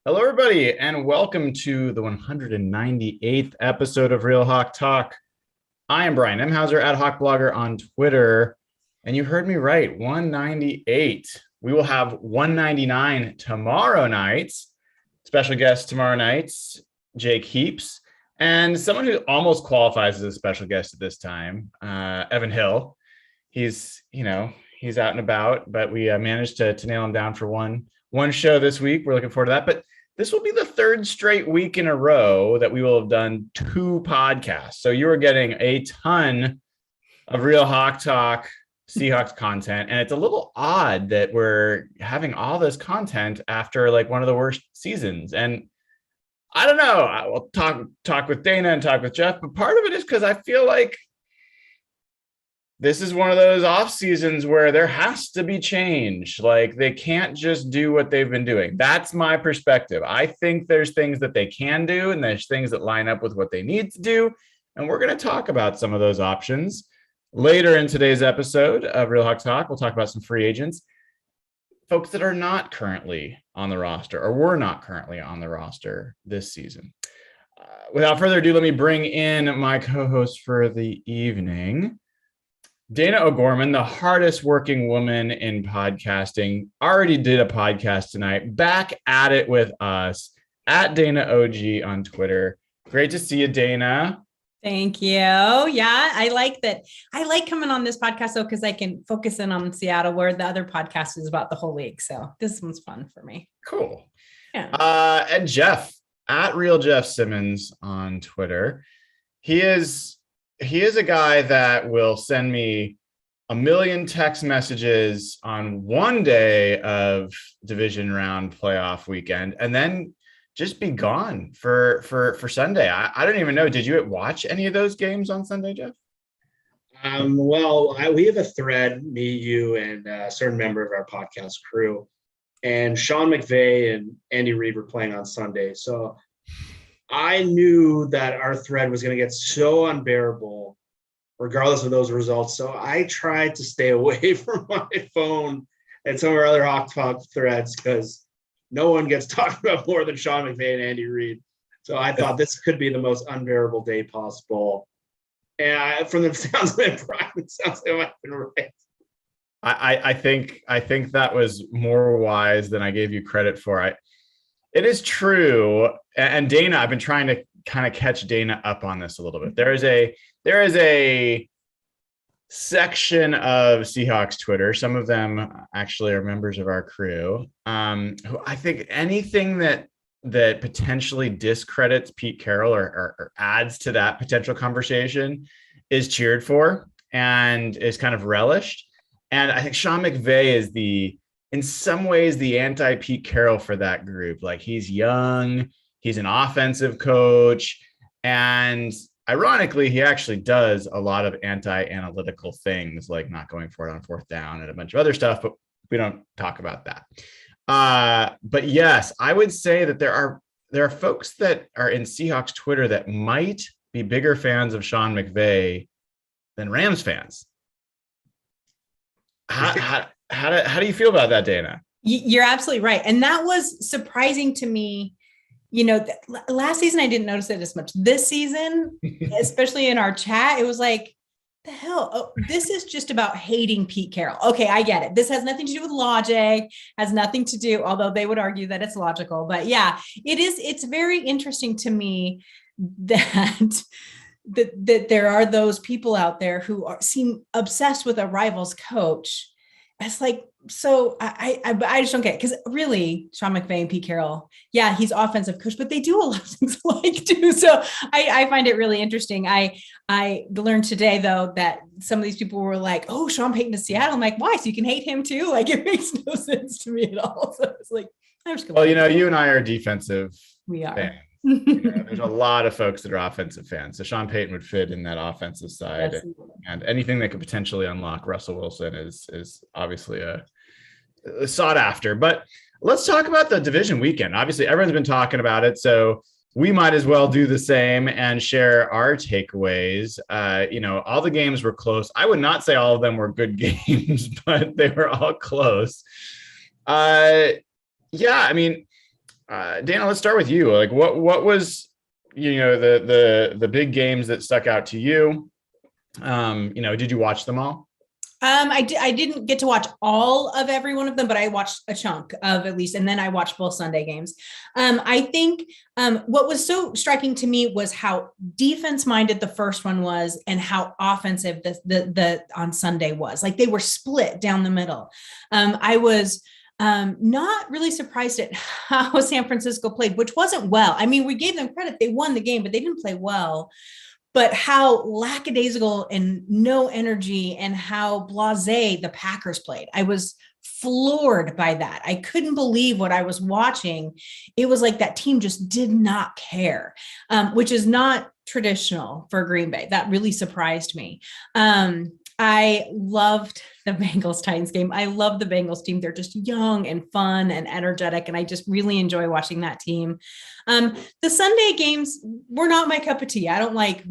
Hello, everybody, and welcome to the 198th episode of Real Hawk Talk. I am Brian Nemhauser at Hawk Blogger on Twitter, and you heard me right, 198. We will have 199 tomorrow night. Special guest tomorrow night, Jake Heaps, and someone who almost qualifies as a special guest at this time, Evan Hill. He's out and about, but we managed to nail him down for one show this week. We're looking forward to that. But this will be the third straight week in a row that we will have done two podcasts. So you are getting a ton of Real Hawk Talk Seahawks content. And it's a little odd that we're having all this content after like one of the worst seasons. And I don't know, I will talk with Dayna and talk with Jeff, but part of it is because I feel like this is one of those off seasons where there has to be change. Like they can't just do what they've been doing. That's my perspective. I think there's things that they can do and there's things that line up with what they need to do. And we're going to talk about some of those options later in today's episode of Real Hawk Talk. We'll talk about some free agents, folks that are not currently on the roster or were not currently on the roster this season. Without further ado, let me bring in my co-host for the evening. Dayna O'Gorman, the hardest working woman in podcasting, already did a podcast tonight. Back at it with us at Dayna OG on Twitter. Great to see you, Dayna. Thank you. Yeah, I like that. I like coming on this podcast though, because I can focus in on Seattle where the other podcast is about the whole week. So this one's fun for me. Cool. Yeah. And Jeff at Real Jeff Simmons on Twitter. He is a guy that will send me a million text messages on one day of division round playoff weekend and then just be gone for Sunday. I don't even know. Did you watch any of those games on Sunday, Jeff? We have a thread, me, you, and a certain member of our podcast crew, and Sean McVay and Andy Reid were playing on Sunday. So I knew that our thread was going to get so unbearable regardless of those results. So I tried to stay away from my phone and some of our other Hawk Talk threads because no one gets talked about more than Sean McVay and Andy Reid. So I thought this could be the most unbearable day possible. And from the sounds of it, Brian, it sounds like I might have been right. I think that was more wise than I gave you credit for. It is true. And Dayna, I've been trying to kind of catch Dayna up on this a little bit. There is a section of Seahawks Twitter. Some of them actually are members of our crew. Who I think anything that potentially discredits Pete Carroll or adds to that potential conversation is cheered for and is kind of relished. And I think Sean McVay is in some ways the anti-Pete Carroll for that group. Like he's young, he's an offensive coach, and ironically, he actually does a lot of anti-analytical things like not going for it on fourth down and a bunch of other stuff, but we don't talk about that. But yes, I would say that there are folks that are in Seahawks Twitter that might be bigger fans of Sean McVay than Rams fans. How do you feel about that, Dayna? You're absolutely right. And that was surprising to me. You know, last season, I didn't notice it as much. This season, especially in our chat, it was like, the hell? Oh, this is just about hating Pete Carroll. Okay, I get it. This has nothing to do with logic, has nothing to do, although they would argue that it's logical. But yeah, it is. It's very interesting to me that there are those people out there who seem obsessed with a rival's coach. It's like, so I just don't get it. Because really, Sean McVay and Pete Carroll, yeah, he's offensive coach, but they do a lot of things alike too. So I find it really interesting. I learned today, though, that some of these people were like, oh, Sean Payton to Seattle. I'm like, why? So you can hate him too? Like, it makes no sense to me at all. So it's like, I'm just going. Well, you and I are defensive. We are. Fans. There's a lot of folks that are offensive fans. So Sean Payton would fit in that offensive side. And anything that could potentially unlock Russell Wilson is obviously a sought after. But let's talk about the division weekend. Obviously, everyone's been talking about it. So we might as well do the same and share our takeaways. All the games were close. I would not say all of them were good games, but they were all close. Dayna, let's start with you. Like, what was, the big games that stuck out to you? Did you watch them all? I didn't get to watch all of every one of them, but I watched a chunk of at least, and then I watched both Sunday games. I think what was so striking to me was how defense minded the first one was, and how offensive the on Sunday was. Like, they were split down the middle. I was not really surprised at how San Francisco played, which wasn't well. I mean, we gave them credit; they won the game, but they didn't play well. But how lackadaisical and no energy, and how blasé the Packers played. I was floored by that. I couldn't believe what I was watching. It was like that team just did not care, which is not traditional for Green Bay. That really surprised me. I loved the Bengals Titans game. I love the Bengals team. They're just young and fun and energetic, and I just really enjoy watching that team. The Sunday games were not my cup of tea. I don't like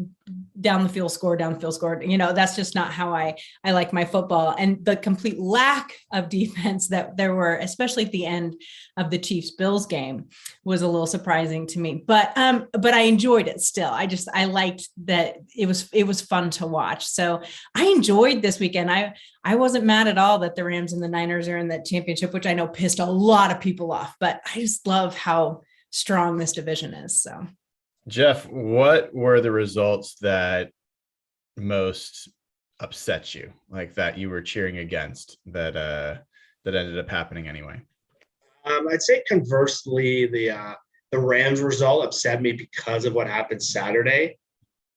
down the field score. That's just not how I like my football. And the complete lack of defense that there were, especially at the end of the Chiefs-Bills game, was a little surprising to me. But I enjoyed it still. I liked that it was fun to watch. So I enjoyed this weekend. I wasn't mad at all that the Rams and the Niners are in that championship, which I know pissed a lot of people off, but I just love how strong this division is. So, Jeff, what were the results that most upset you, like that you were cheering against, that ended up happening anyway? I'd say conversely, the Rams result upset me because of what happened Saturday.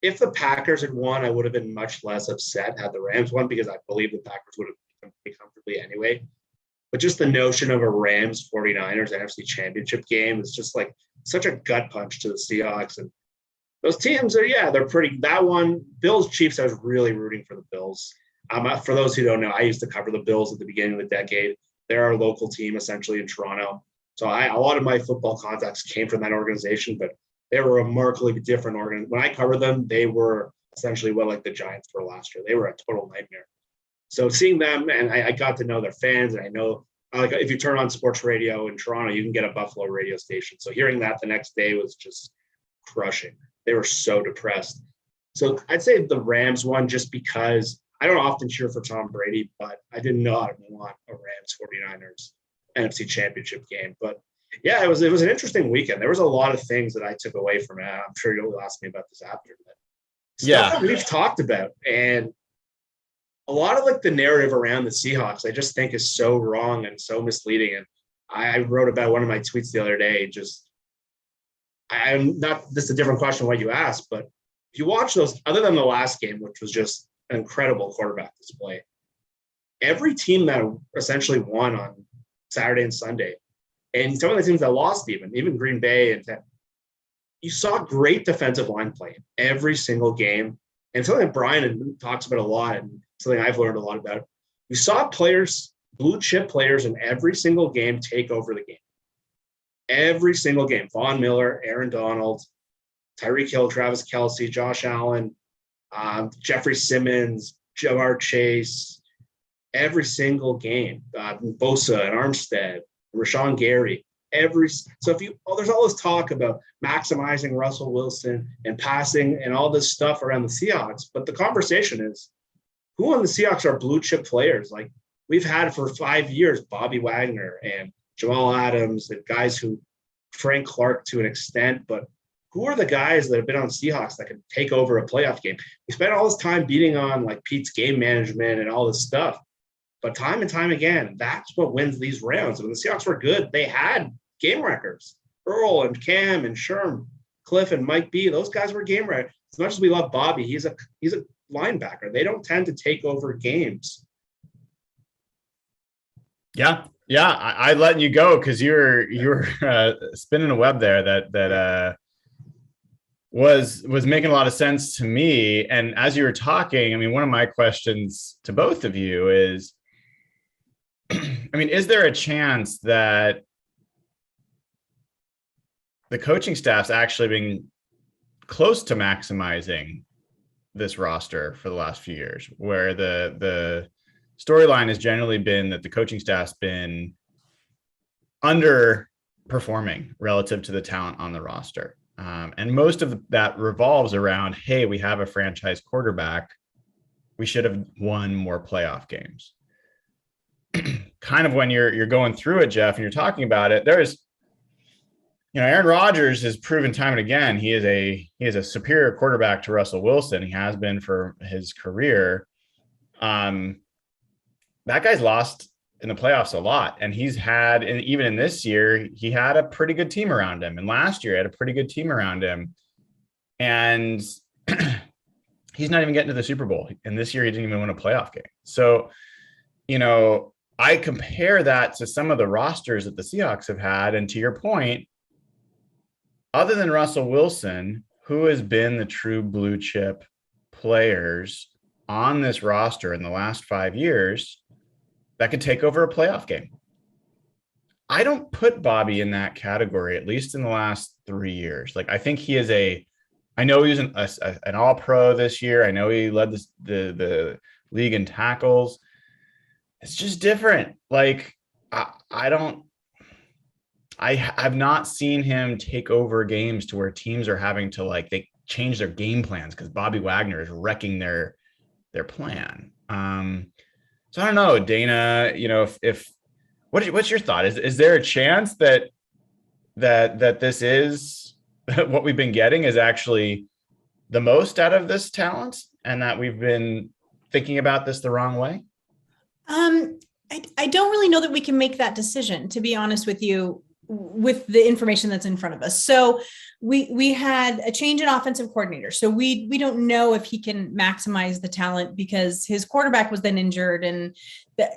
If the Packers had won, I would have been much less upset had the Rams won, because I believe the Packers would have won pretty comfortably anyway. But just the notion of a Rams 49ers NFC championship game is just like such a gut punch to the Seahawks. And those teams they're pretty. That one, Bills Chiefs, I was really rooting for the Bills. For those who don't know, I used to cover the Bills at the beginning of the decade. They're our local team essentially in Toronto. So a lot of my football contacts came from that organization, but they were a remarkably different organization. When I covered them, they were essentially what like the Giants were last year. They were a total nightmare. So seeing them, and I got to know their fans, and I know, like, if you turn on sports radio in Toronto, you can get a Buffalo radio station. So hearing that the next day was just crushing. They were so depressed. So I'd say the Rams won just because I don't often cheer for Tom Brady, but I did not want a Rams 49ers NFC championship game. But yeah, it was an interesting weekend. There was a lot of things that I took away from it. I'm sure you'll ask me about this after. But stuff that we've talked about, and a lot of like the narrative around the Seahawks, I just think is so wrong and so misleading. And I wrote about one of my tweets the other day. I'm not. This is a different question what you asked, but if you watch those, other than the last game, which was just an incredible quarterback display, every team that essentially won on Saturday and Sunday, and some of the teams that lost, even Green Bay, and you saw great defensive line play every single game. And something that Brian talks about a lot, and something I've learned a lot about, you saw players, blue chip players, in every single game take over the game. Every single game. Von Miller, Aaron Donald, Tyreek Hill, Travis Kelce, Josh Allen, Jeffrey Simmons, Jamar Chase, every single game. Bosa and Armstead, Rashawn Gary. There's all this talk about maximizing Russell Wilson and passing and all this stuff around the Seahawks, but the conversation is, who on the Seahawks are blue chip players? Like we've had for 5 years, Bobby Wagner and Jamal Adams, and guys who, Frank Clark to an extent, but who are the guys that have been on Seahawks that can take over a playoff game? We spent all this time beating on like Pete's game management and all this stuff, but time and time again, that's what wins these rounds. When the Seahawks were good, they had game records. Earl and Cam and Sherm, Cliff and Mike B, those guys were game records. As much as we love Bobby, he's a linebacker. They don't tend to take over games. Yeah. I letting you go because you were spinning a web there that was making a lot of sense to me. And as you were talking, I mean, one of my questions to both of you is, I mean, is there a chance that the coaching staff's actually been close to maximizing this roster for the last few years, where the storyline has generally been that the coaching staff's been underperforming performing relative to the talent on the roster. And most of that revolves around, hey, we have a franchise quarterback. We should have won more playoff games. Kind of when you're going through it, Jeff, and you're talking about it, there's, Aaron Rodgers has proven time and again he is a superior quarterback to Russell Wilson. He has been for his career. That guy's lost in the playoffs a lot, and he's had, and even in this year, he had a pretty good team around him, and last year he had a pretty good team around him, and he's not even getting to the Super Bowl. And this year he didn't even win a playoff game. So, I compare that to some of the rosters that the Seahawks have had, and to your point, other than Russell Wilson, who has been the true blue chip players on this roster in the last 5 years that could take over a playoff game? I don't put Bobby in that category, at least in the last 3 years. Like, I think he is I know he was an all-pro this year. I know he led the league in tackles. It's just different. Like, I've not seen him take over games to where teams are having to they change their game plans because Bobby Wagner is wrecking their plan. So I don't know, Dayna, what's your thought? Is there a chance that this is what we've been getting is actually the most out of this talent, and that we've been thinking about this the wrong way? I don't really know that we can make that decision, to be honest with you, with the information that's in front of us. So we had a change in offensive coordinator. So we don't know if he can maximize the talent because his quarterback was then injured, and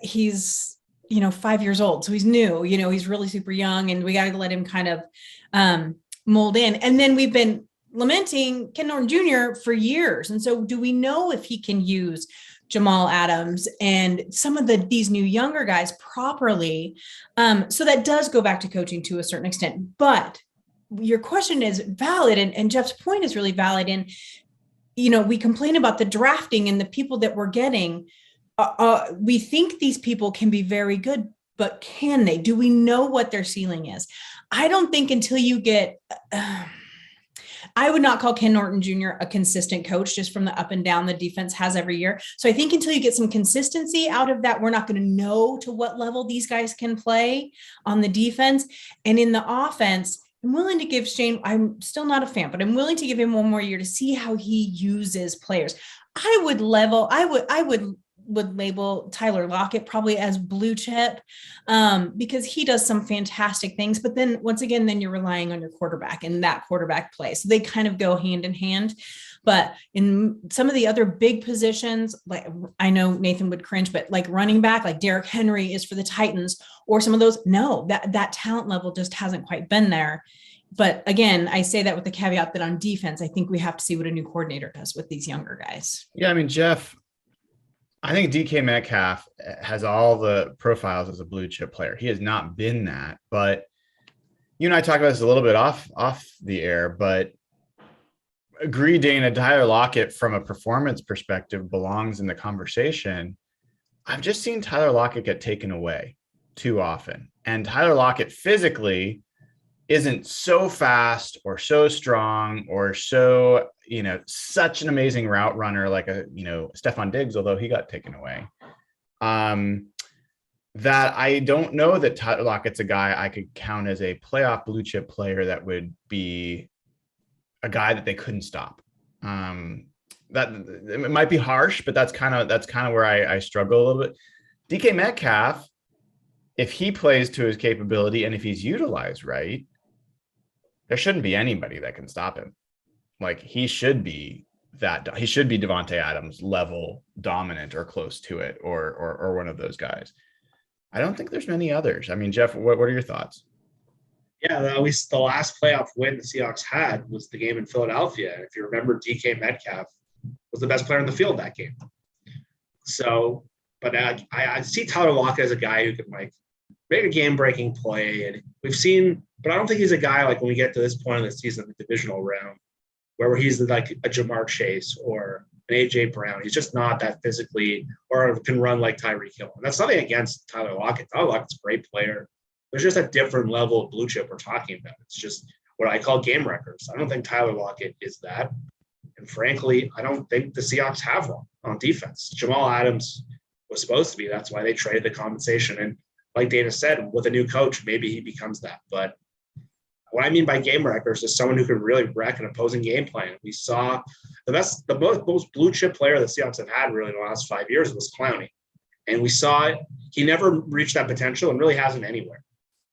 he's, 5 years old. So he's new, he's really super young, and we got to let him kind of mold in. And then we've been lamenting Ken Norton Jr. for years. And so do we know if he can use Jamal Adams and some of these new younger guys properly? So that does go back to coaching to a certain extent, but your question is valid. And Jeff's point is really valid. And, we complain about the drafting and the people that we're getting. We think these people can be very good, but can they? Do we know what their ceiling is? I don't think until you get, I would not call Ken Norton Jr. a consistent coach just from the up and down the defense has every year. So I think until you get some consistency out of that, we're not going to know to what level these guys can play on the defense. And in the offense, I'm willing to give Shane, I'm still not a fan, but I'm willing to give him one more year to see how he uses players. I would label Tyler Lockett probably as blue chip because he does some fantastic things. But then once again, then you're relying on your quarterback and that quarterback play. So they kind of go hand in hand. But in some of the other big positions, like I know Nathan would cringe, but like running back, like Derrick Henry is for the Titans or some of those, no, that talent level just hasn't quite been there. But again, I say that with the caveat that on defense, I think we have to see what a new coordinator does with these younger guys. Yeah, I mean, Jeff, I think DK Metcalf has all the profiles as a blue chip player. He has not been that, but you and I talked about this a little bit off the air, but agree, Dayna, Tyler Lockett from a performance perspective belongs in the conversation. I've just seen Tyler Lockett get taken away too often. And Tyler Lockett physically isn't so fast or so strong or so, such an amazing route runner like Stephon Diggs, although he got taken away. That I don't know that Tyler Lockett's a guy I could count as a playoff blue chip player that would be a guy that they couldn't stop. That it might be harsh, but that's kind of where I struggle a little bit. DK Metcalf, if he plays to his capability and if he's utilized right, there shouldn't be anybody that can stop him. Like he should be Devontae Adams level dominant or close to it, or one of those guys. I don't think there's many others. I mean, Jeff, what are your thoughts? Yeah, at least the last playoff win the Seahawks had was the game in Philadelphia. If you remember, DK Metcalf was the best player in the field that game. So, but I see Tyler Lockett as a guy who can make a game-breaking play, and we've seen. But I don't think he's a guy like when we get to this point of the season, the divisional round, where he's like a Jamar Chase or an AJ Brown. He's just not that physically or can run like Tyreek Hill. And that's nothing against Tyler Lockett. Tyler Lockett's a great player. there's just a different level of blue chip we're talking about. It's just what I call game wreckers. I don't think Tyler Lockett is that. And frankly, I don't think the Seahawks have one on defense. Jamal Adams was supposed to be. That's why they traded the compensation. And like Dayna said, with a new coach, maybe he becomes that. But what I mean by game wreckers is someone who can really wreck an opposing game plan. We saw the most blue chip player the Seahawks have had really in the last 5 years was Clowney. And we saw it. He never reached that potential and really hasn't anywhere.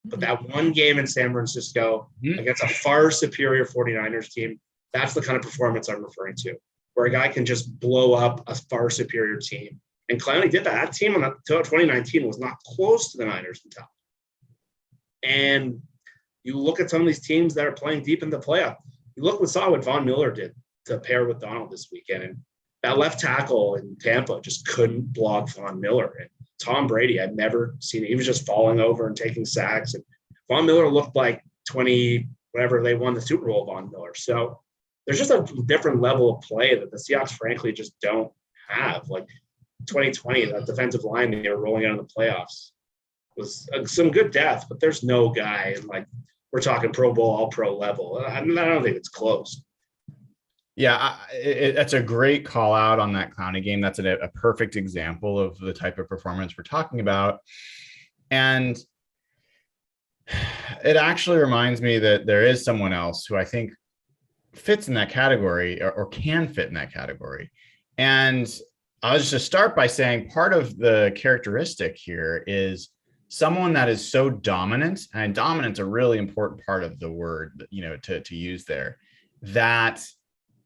But that one game in San Francisco against a far superior 49ers team, that's the kind of performance I'm referring to, where a guy can just blow up a far superior team. And Clowney did that. That team until 2019 was not close to the Niners in talent. And you look at some of these teams that are playing deep in the playoff. You saw what Von Miller did to pair with Donald this weekend. And that left tackle in Tampa just couldn't block Von Miller. And Tom Brady, I've never seen it. He was just falling over and taking sacks. And Von Miller looked like 20, whatever they won the Super Bowl, Von Miller. So there's just a different level of play that the Seahawks, frankly, just don't have. Like 2020, that defensive line they were rolling out in the playoffs was some good depth, but there's no guy like we're talking Pro Bowl, all pro level. I don't think it's close. Yeah, that's a great call out on that Clowney game. That's a perfect example of the type of performance we're talking about. And it actually reminds me that there is someone else who I think fits in that category or can fit in that category. And I'll just start by saying part of the characteristic here is someone that is so dominant, and dominant's a really important part of the word, to use there, that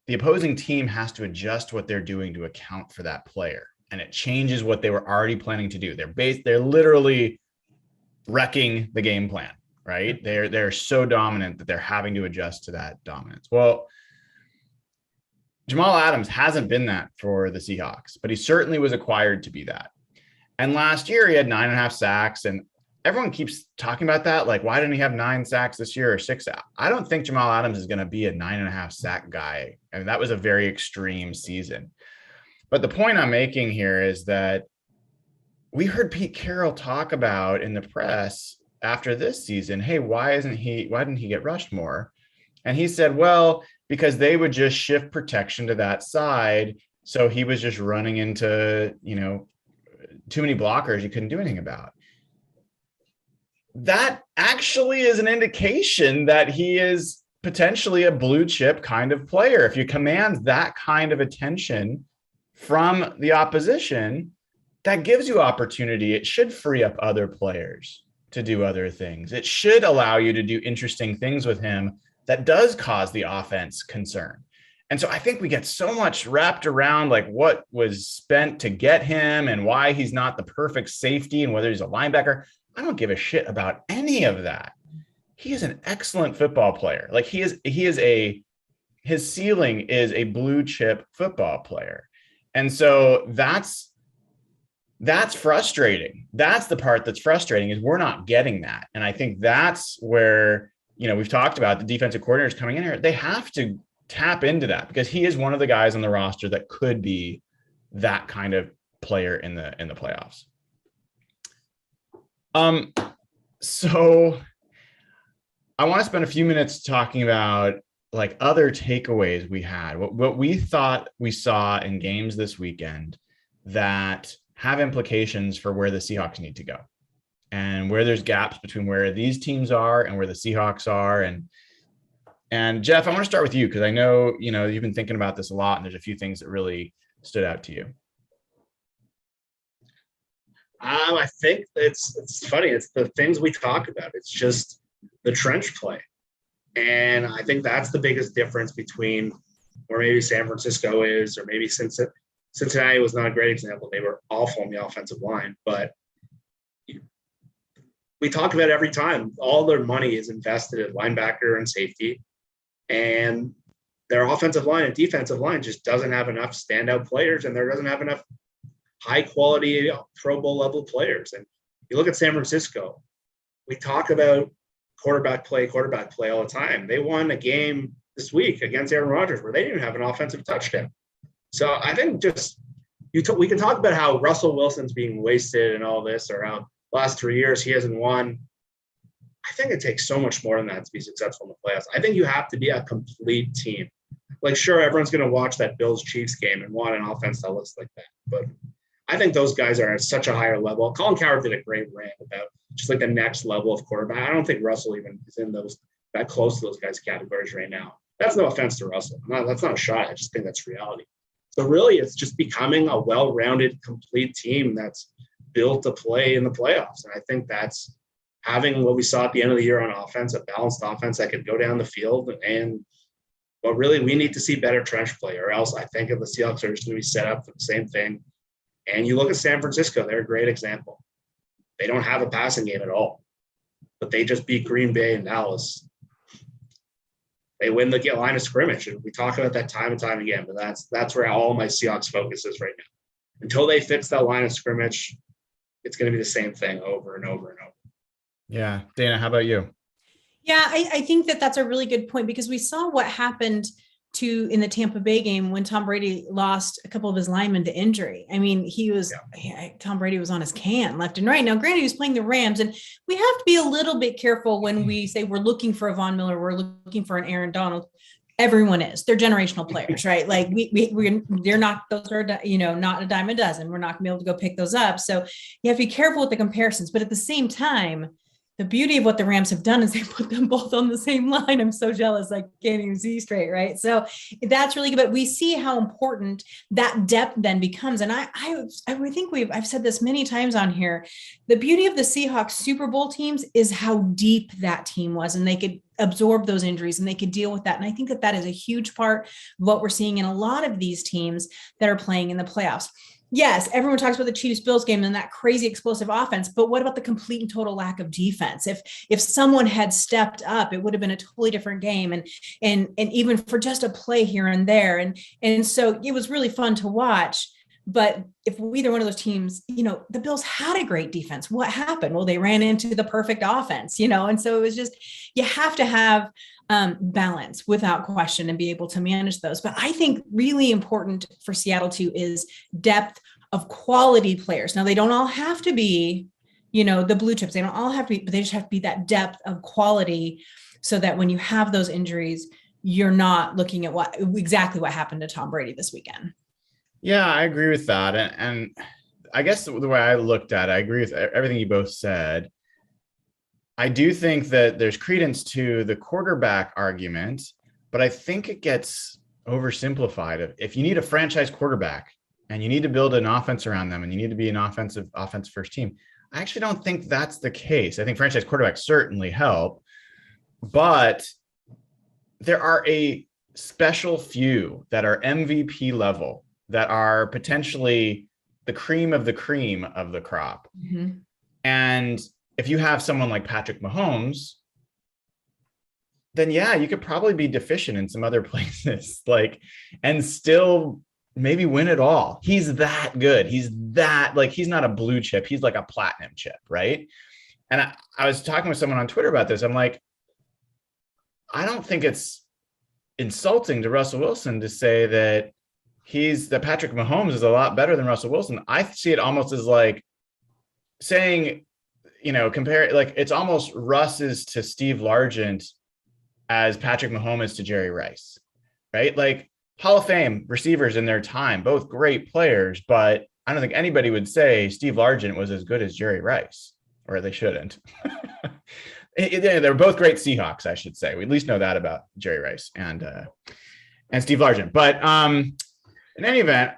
the opposing team has to adjust what they're doing to account for that player. And it changes what they were already planning to do. They're literally wrecking the game plan, right? They're so dominant that they're having to adjust to that dominance. Well, Jamal Adams hasn't been that for the Seahawks, but he certainly was acquired to be that. And last year he had 9.5 sacks, and everyone keeps talking about that. Like, why didn't he have 9 sacks this year or 6? I don't think Jamal Adams is going to be a 9.5 sack guy. I mean, that was a very extreme season. But the point I'm making here is that we heard Pete Carroll talk about in the press after this season, hey, why didn't he get rushed more? And he said, well, because they would just shift protection to that side. So he was just running into, too many blockers you couldn't do anything about. That actually is an indication that he is potentially a blue chip kind of player. If you command that kind of attention from the opposition, that gives you opportunity. It should free up other players to do other things. It should allow you to do interesting things with him that does cause the offense concern. And so I think we get so much wrapped around like what was spent to get him and why he's not the perfect safety and whether he's a linebacker. I don't give a shit about any of that. He is an excellent football player. Like his ceiling is a blue chip football player. And so that's frustrating. That's the part that's frustrating is we're not getting that. And I think that's where, we've talked about the defensive coordinators coming in here. They have to tap into that because he is one of the guys on the roster that could be that kind of player in the playoffs. So I want to spend a few minutes talking about like other takeaways we had, what we thought we saw in games this weekend that have implications for where the Seahawks need to go and where there's gaps between where these teams are and where the Seahawks are. And Jeff, I want to start with you because I know, you've been thinking about this a lot and there's a few things that really stood out to you. I think it's funny. It's the things we talk about. It's just the trench play. And I think that's the biggest difference between where maybe San Francisco is, or maybe Cincinnati was not a great example. They were awful on the offensive line, but we talk about it every time. All their money is invested in linebacker and safety, and their offensive line and defensive line just doesn't have enough standout players, and there doesn't have enough high quality Pro Bowl level players. And you look at San Francisco, we talk about quarterback play all the time. They won a game this week against Aaron Rodgers where they didn't have an offensive touchdown. So I think we can talk about how Russell Wilson's being wasted and all this, or how last 3 years he hasn't won. I think it takes so much more than that to be successful in the playoffs. I think you have to be a complete team. Like, sure, everyone's going to watch that Bills-Chiefs game and want an offense that looks like that. But I think those guys are at such a higher level. Colin Cowherd did a great rant about just like the next level of quarterback. I don't think Russell even is in those that close to those guys' categories right now. That's no offense to Russell. That's not a shot. I just think that's reality. So really, it's just becoming a well-rounded, complete team that's built to play in the playoffs. And I think that's having what we saw at the end of the year on offense, a balanced offense that could go down the field. And but really, we need to see better trench play, or else I think if the Seahawks are just going to be set up for the same thing. And you look at San Francisco, they're a great example. They don't have a passing game at all, but they just beat Green Bay and Dallas. They win the line of scrimmage, and we talk about that time and time again, but that's where all my Seahawks focus is right now. Until they fix that line of scrimmage, it's going to be the same thing over and over and over. Yeah. Dayna, how about you? Yeah, I think that's a really good point, because we saw what happened in the Tampa Bay game when Tom Brady lost a couple of his linemen to injury. I mean, Tom Brady was on his can left and right. Now, granted, he was playing the Rams, and we have to be a little bit careful when we say we're looking for a Von Miller, we're looking for an Aaron Donald. Everyone is. They're generational players, right? Like they're not, those are, not a dime a dozen. We're not gonna be able to go pick those up. So you have to be careful with the comparisons, but at the same time, the beauty of what the Rams have done is they put them both on the same line. I'm so jealous. I can't even see straight. Right. So that's really good. But we see how important that depth then becomes. And I think I've said this many times on here. The beauty of the Seahawks Super Bowl teams is how deep that team was, and they could absorb those injuries and they could deal with that. And I think that is a huge part of what we're seeing in a lot of these teams that are playing in the playoffs. Yes, everyone talks about the Chiefs-Bills game and that crazy explosive offense, but what about the complete and total lack of defense? If someone had stepped up, it would have been a totally different game, and even for just a play here and there. And so it was really fun to watch. But if either one of those teams, the Bills had a great defense. What happened? Well, they ran into the perfect offense, and so it was just, you have to have balance without question and be able to manage those. But I think really important for Seattle too is depth of quality players. Now, they don't all have to be, the blue chips. They don't all have to be, but they just have to be that depth of quality, so that when you have those injuries, you're not looking at exactly what happened to Tom Brady this weekend. Yeah, I agree with that. And I guess the way I looked at it, I agree with everything you both said. I do think that there's credence to the quarterback argument, but I think it gets oversimplified. If you need a franchise quarterback and you need to build an offense around them and you need to be an offense first team, I actually don't think that's the case. I think franchise quarterbacks certainly help, but there are a special few that are MVP level, that are potentially the cream of the crop. Mm-hmm. And if you have someone like Patrick Mahomes, then yeah, you could probably be deficient in some other places, and still maybe win it all. He's that good. He's not a blue chip. He's like a platinum chip, right? And I was talking with someone on Twitter about this. I'm like, I don't think it's insulting to Russell Wilson to say that Patrick Mahomes is a lot better than Russell Wilson. I see it almost as like saying, compare it, like it's almost Russ is to Steve Largent as Patrick Mahomes to Jerry Rice, right? Like Hall of Fame receivers in their time, both great players, but I don't think anybody would say Steve Largent was as good as Jerry Rice, or they shouldn't. They're both great Seahawks, I should say. We at least know that about Jerry Rice and Steve Largent. But in any event,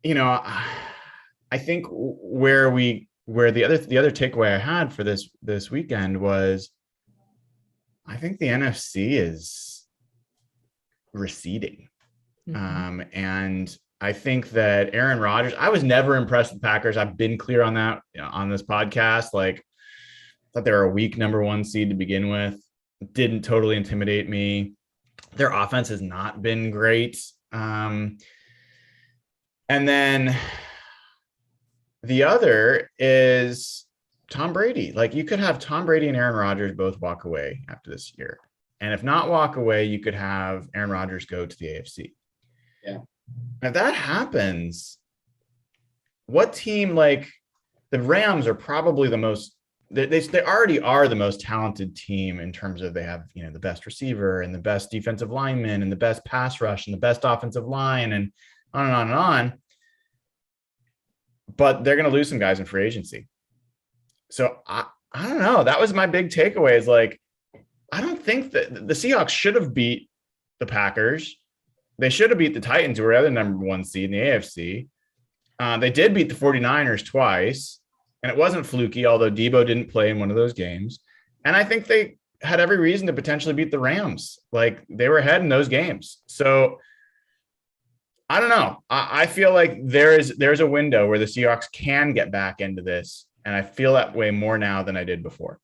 I think where the other takeaway I had for this weekend was, I think the NFC is receding. Mm-hmm. And I think that Aaron Rodgers, I was never impressed with Packers. I've been clear on that on this podcast. Like, I thought they were a weak number 1 seed to begin with. Didn't totally intimidate me. Their offense has not been great. And then the other is Tom Brady. Like, you could have Tom Brady and Aaron Rodgers both walk away after this year. And if not walk away, you could have Aaron Rodgers go to the AFC. Yeah. If that happens, what team, like the Rams are probably the most they already are the most talented team in terms of they have, the best receiver and the best defensive lineman and the best pass rush and the best offensive line and on and on and on. But they're going to lose some guys in free agency. So I don't know. That was my big takeaway is like, I don't think that the Seahawks should have beat the Packers. They should have beat the Titans, who were the other number 1 seed in the AFC. They did beat the 49ers twice, and it wasn't fluky, although Debo didn't play in one of those games. And I think they had every reason to potentially beat the Rams. Like, they were ahead in those games. So I don't know. I feel like there's a window where the Seahawks can get back into this, and I feel that way more now than I did before.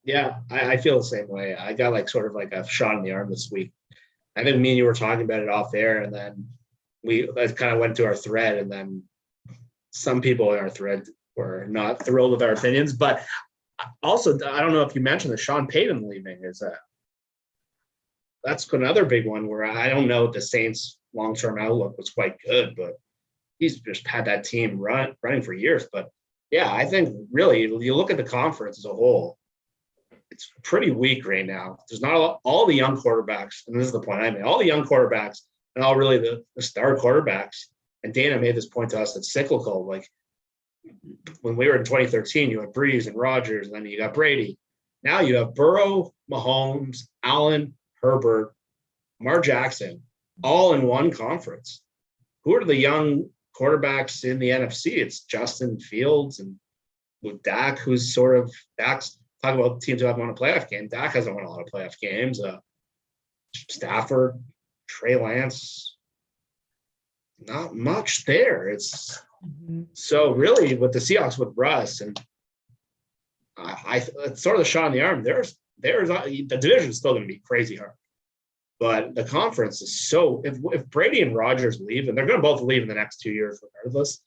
Yeah, I feel the same way. I got like sort of like a shot in the arm this week. I think me and you were talking about it off air, and then we kind of went to our thread, and then some people in our thread were not thrilled with our opinions. But also, I don't know if you mentioned that Sean Payton leaving that's another big one where I don't know if the Saints' long-term outlook was quite good, but he's just had that team running for years. But yeah, I think really you look at the conference as a whole, it's pretty weak right now. There's not all the young quarterbacks, and this is the point I made, all the young quarterbacks and all really the star quarterbacks. And Dayna made this point to us, it's cyclical. Like when we were in 2013, you had Breeze and Rodgers, and then you got Brady. Now you have Burrow, Mahomes, Allen, Herbert, Lamar Jackson, all in one conference. Who are the young quarterbacks in the NFC? It's Justin Fields and with Dak, who's sort of Dak's talk about teams who haven't won a playoff game. Dak hasn't won a lot of playoff games. Stafford, Trey Lance, not much there. It's so really with the Seahawks with Russ, and it's sort of the shot in the arm. There's the division is still going to be crazy hard, but the conference is so. If Brady and Rodgers leave, and they're going to both leave in the next 2 years, regardless,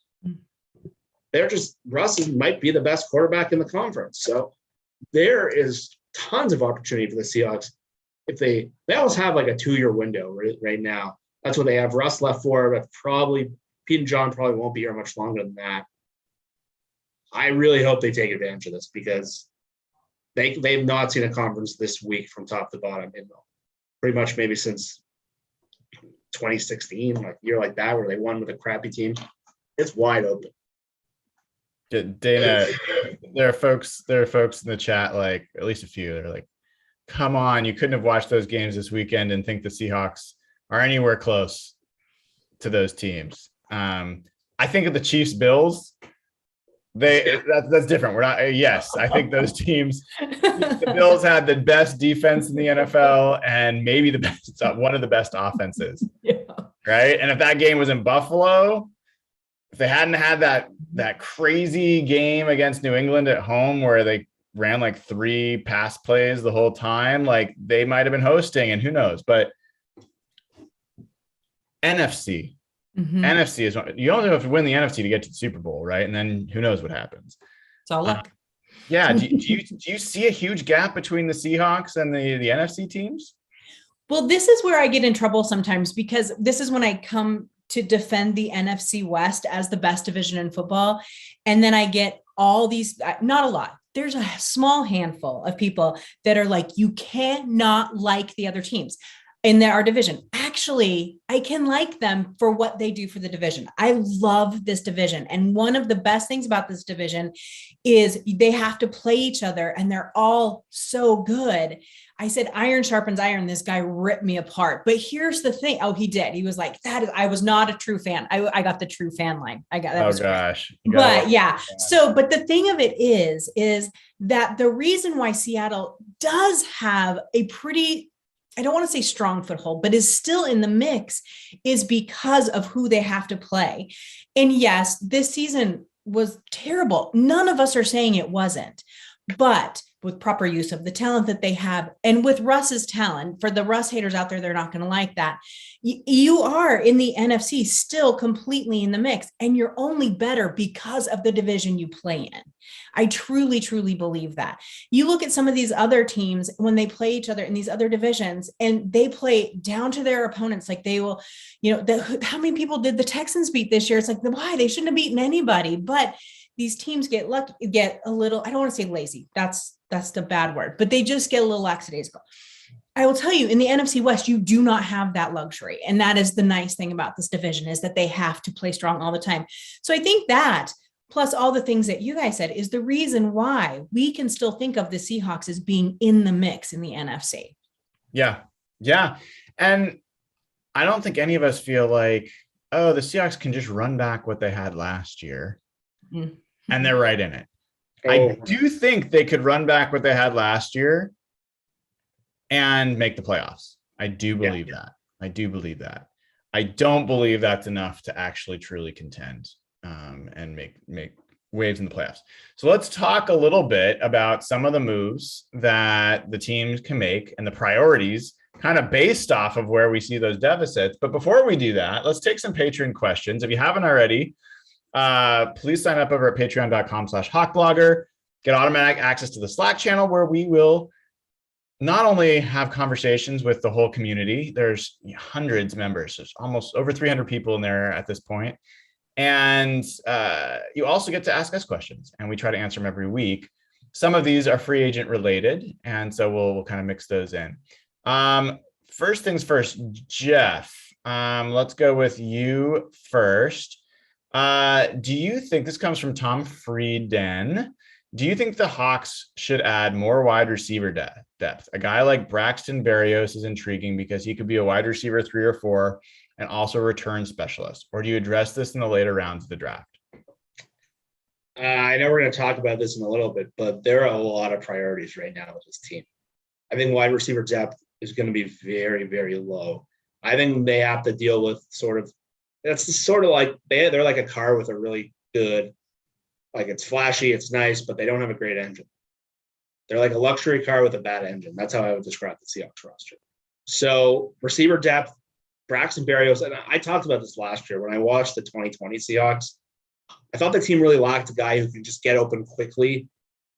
Russ might be the best quarterback in the conference. So there is tons of opportunity for the Seahawks. If they almost have like a 2-year window right now. That's what they have Russ left for, but probably Pete and John probably won't be here much longer than that. I really hope they take advantage of this because they've not seen a conference this weak from top to bottom in pretty much maybe since 2016, like a year like that where they won with a crappy team. It's wide open. Dayna, there are folks in the chat, like at least a few, they're like, come on, you couldn't have watched those games this weekend and think the Seahawks are anywhere close to those teams. I think of the Chiefs Bills, that's different. We're not, yes, I think those teams, the Bills had the best defense in the NFL and maybe the best, one of the best offenses. Yeah. Right. And if that game was in Buffalo, if they hadn't had that crazy game against New England at home where they ran like 3 pass plays the whole time, like they might have been hosting, and who knows. But NFC is you only have to win the NFC to get to the Super Bowl, right? And then who knows what happens. It's all luck. Yeah. Do you see a huge gap between the Seahawks and the NFC teams? Well, this is where I get in trouble sometimes because this is when I come to defend the NFC West as the best division in football. And then I get all these, not a lot. There's a small handful of people that are like, you cannot like the other teams in our division. Actually, I can like them for what they do for the division. I love this division. And one of the best things about this division is they have to play each other and they're all so good. I said, iron sharpens iron. This guy ripped me apart. But here's the thing. Oh, he did. He was like, I was not a true fan. I got the true fan line. I got that. Oh gosh. But yeah. So, but the thing of it is that the reason why Seattle does have a pretty, I don't want to say strong foothold, but is still in the mix is because of who they have to play. And yes, this season was terrible. None of us are saying it wasn't, but with proper use of the talent that they have and with Russ's talent, for the Russ haters out there, they're not going to like that. You are in the NFC still completely in the mix, and you're only better because of the division you play in. I truly, truly believe that. You look at some of these other teams when they play each other in these other divisions and they play down to their opponents. Like they will, how many people did the Texans beat this year? It's like, why? They shouldn't have beaten anybody, but these teams get a little, I don't want to say lazy. That's the bad word, but they just get a little lackadaisical. I will tell you, in the NFC West, you do not have that luxury. And that is the nice thing about this division, is that they have to play strong all the time. So I think that, plus all the things that you guys said, is the reason why we can still think of the Seahawks as being in the mix in the NFC. Yeah. Yeah. And I don't think any of us feel like, oh, the Seahawks can just run back what they had last year. Mm-hmm. And they're right in it. Oh. I do think they could run back what they had last year and make the playoffs. I do believe that. I do believe that. I don't believe that's enough to actually truly contend and make waves in the playoffs. So let's talk a little bit about some of the moves that the teams can make and the priorities kind of based off of where we see those deficits. But before we do that, let's take some Patreon questions. If you haven't already, please sign up over at patreon.com/hawkblogger, get automatic access to the Slack channel where we will not only have conversations with the whole community. There's hundreds of members. There's almost over 300 people in there at this point. And you also get to ask us questions, and we try to answer them every week. Some of these are free agent related, and so we'll kind of mix those in. First things first, Jeff, let's go with you first. Do you think, this comes from Tom Frieden, do you think the Hawks should add more wide receiver depth? A guy like Braxton Berrios is intriguing because he could be a wide receiver 3 or 4 and also a return specialist. Or do you address this in the later rounds of the draft? I know we're going to talk about this in a little bit, but there are a lot of priorities right now with this team. I think wide receiver depth is going to be very, very low. I think they have to deal with that's sort of like they're like a car with a really good, like it's flashy, it's nice, but they don't have a great engine. They're like a luxury car with a bad engine. That's how I would describe the Seahawks roster. So receiver depth, Braxton Berrios, and I talked about this last year when I watched the 2020 Seahawks. I thought the team really lacked a guy who could just get open quickly,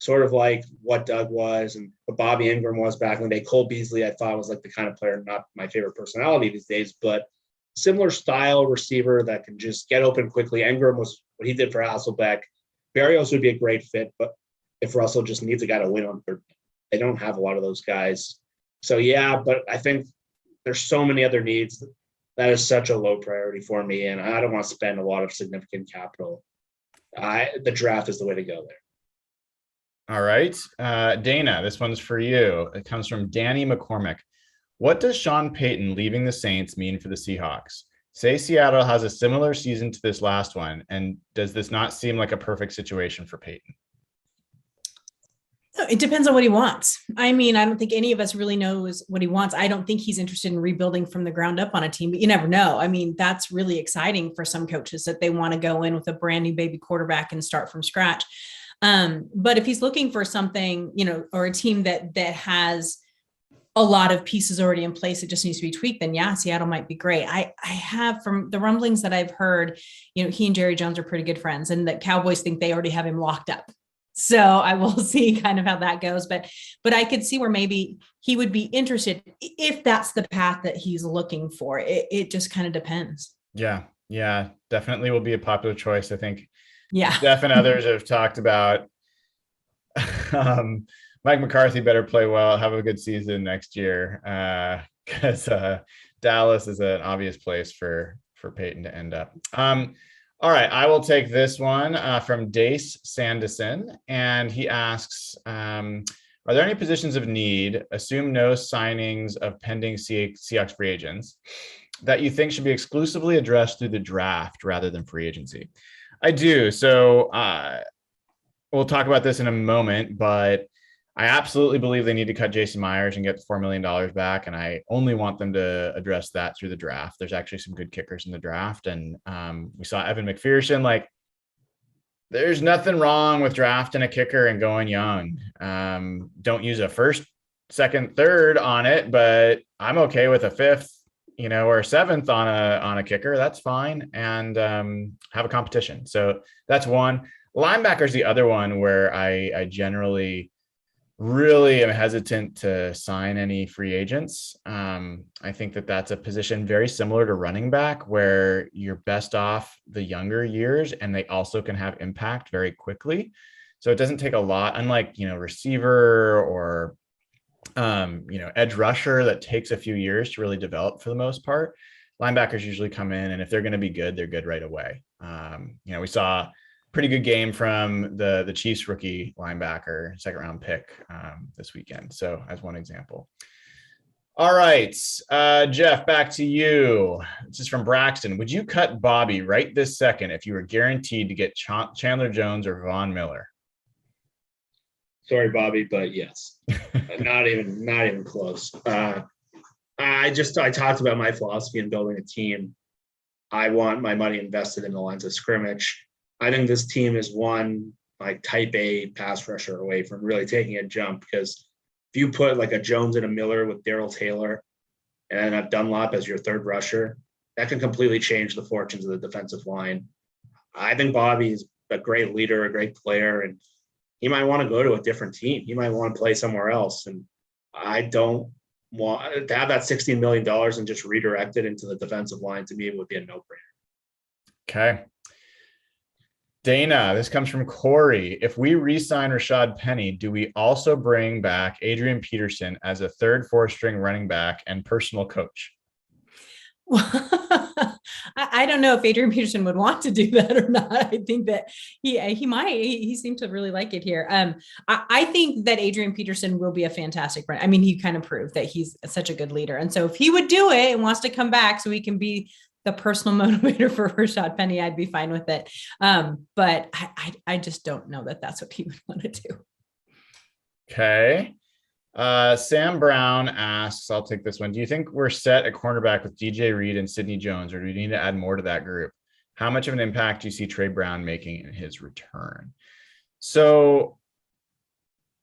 sort of like what Doug was and what Bobby Ingram was back in the day. Cole Beasley, I thought, was like the kind of player, not my favorite personality these days, but similar style receiver that can just get open quickly. Ingram was what he did for Hasselbeck. Berrios would be a great fit, but if Russell just needs a guy to win on third, they don't have a lot of those guys. So, yeah, but I think there's so many other needs. That is such a low priority for me, and I don't want to spend a lot of significant capital. The draft is the way to go there. All right. Dayna, this one's for you. It comes from Danny McCormick. What does Sean Payton leaving the Saints mean for the Seahawks? Say Seattle has a similar season to this last one, and does this not seem like a perfect situation for Payton? It depends on what he wants. I mean, I don't think any of us really knows what he wants. I don't think he's interested in rebuilding from the ground up on a team, but you never know. I mean, that's really exciting for some coaches that they want to go in with a brand new baby quarterback and start from scratch. But if he's looking for something, or a team that has a lot of pieces already in place, it just needs to be tweaked, then yeah, Seattle might be great. I have, from the rumblings that I've heard, he and Jerry Jones are pretty good friends, and that Cowboys think they already have him locked up. So I will see kind of how that goes, but I could see where maybe he would be interested if that's the path that he's looking for. It just kind of depends. Yeah, definitely will be a popular choice. I think. Yeah, Jeff and others have talked about Mike McCarthy better play well, have a good season next year, because Dallas is an obvious place for Peyton to end up. All right, I will take this one from Dace Sanderson, and he asks, are there any positions of need, assume no signings of pending Seahawks free agents, that you think should be exclusively addressed through the draft rather than free agency? I do. So we'll talk about this in a moment, but I absolutely believe they need to cut Jason Myers and get $4 million back. And I only want them to address that through the draft. There's actually some good kickers in the draft. And we saw Evan McPherson. Like, there's nothing wrong with drafting a kicker and going young. Don't use a first, second, third on it, but I'm okay with a fifth, or a seventh on a kicker. That's fine. And have a competition. So that's one. Linebacker is the other one where I generally really am hesitant to sign any free agents. I think that that's a position very similar to running back, where you're best off the younger years and they also can have impact very quickly. So it doesn't take a lot, unlike, receiver or, edge rusher that takes a few years to really develop for the most part. Linebackers usually come in, and if they're going to be good, they're good right away. We saw pretty good game from the Chiefs rookie linebacker, second round pick this weekend. So as one example. All right, Jeff, back to you. This is from Braxton. Would you cut Bobby right this second if you were guaranteed to get Chandler Jones or Von Miller? Sorry, Bobby, but yes, not even close. I talked about my philosophy in building a team. I want my money invested in the lines of scrimmage. I think this team is one like type A pass rusher away from really taking a jump, because if you put like a Jones and a Miller with Darrell Taylor and a Dunlop as your third rusher, that can completely change the fortunes of the defensive line. I think Bobby's a great leader, a great player, and he might want to go to a different team. He might want to play somewhere else. And I don't want to have that $16 million and just redirect it into the defensive line. To me, it would be a no-brainer. Okay. Dayna, this comes from Corey. If we re-sign Rashad Penny, do we also bring back Adrian Peterson as a third, fourth string running back and personal coach? I don't know if Adrian Peterson would want to do that or not. I think that he might. He seemed to really like it here. I think that Adrian Peterson will be a fantastic friend. I mean, he kind of proved that he's such a good leader. And so if he would do it and wants to come back so he can be the personal motivator for Rashad Penny, I'd be fine with it. But I just don't know that that's what he would want to do. Okay. Sam Brown asks, I'll take this one. Do you think we're set at cornerback with DJ Reed and Sidney Jones, or do we need to add more to that group? How much of an impact do you see Trey Brown making in his return? So,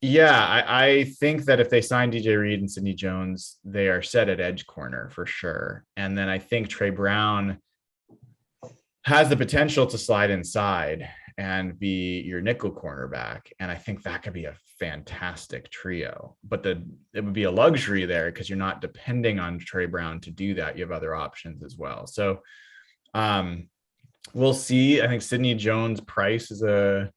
yeah, I think that if they sign DJ Reed and Sidney Jones, they are set at edge corner for sure. And then I think Trey Brown has the potential to slide inside and be your nickel cornerback. And I think that could be a fantastic trio, but it would be a luxury there because you're not depending on Trey Brown to do that. You have other options as well. So we'll see. I think Sidney Jones' price is a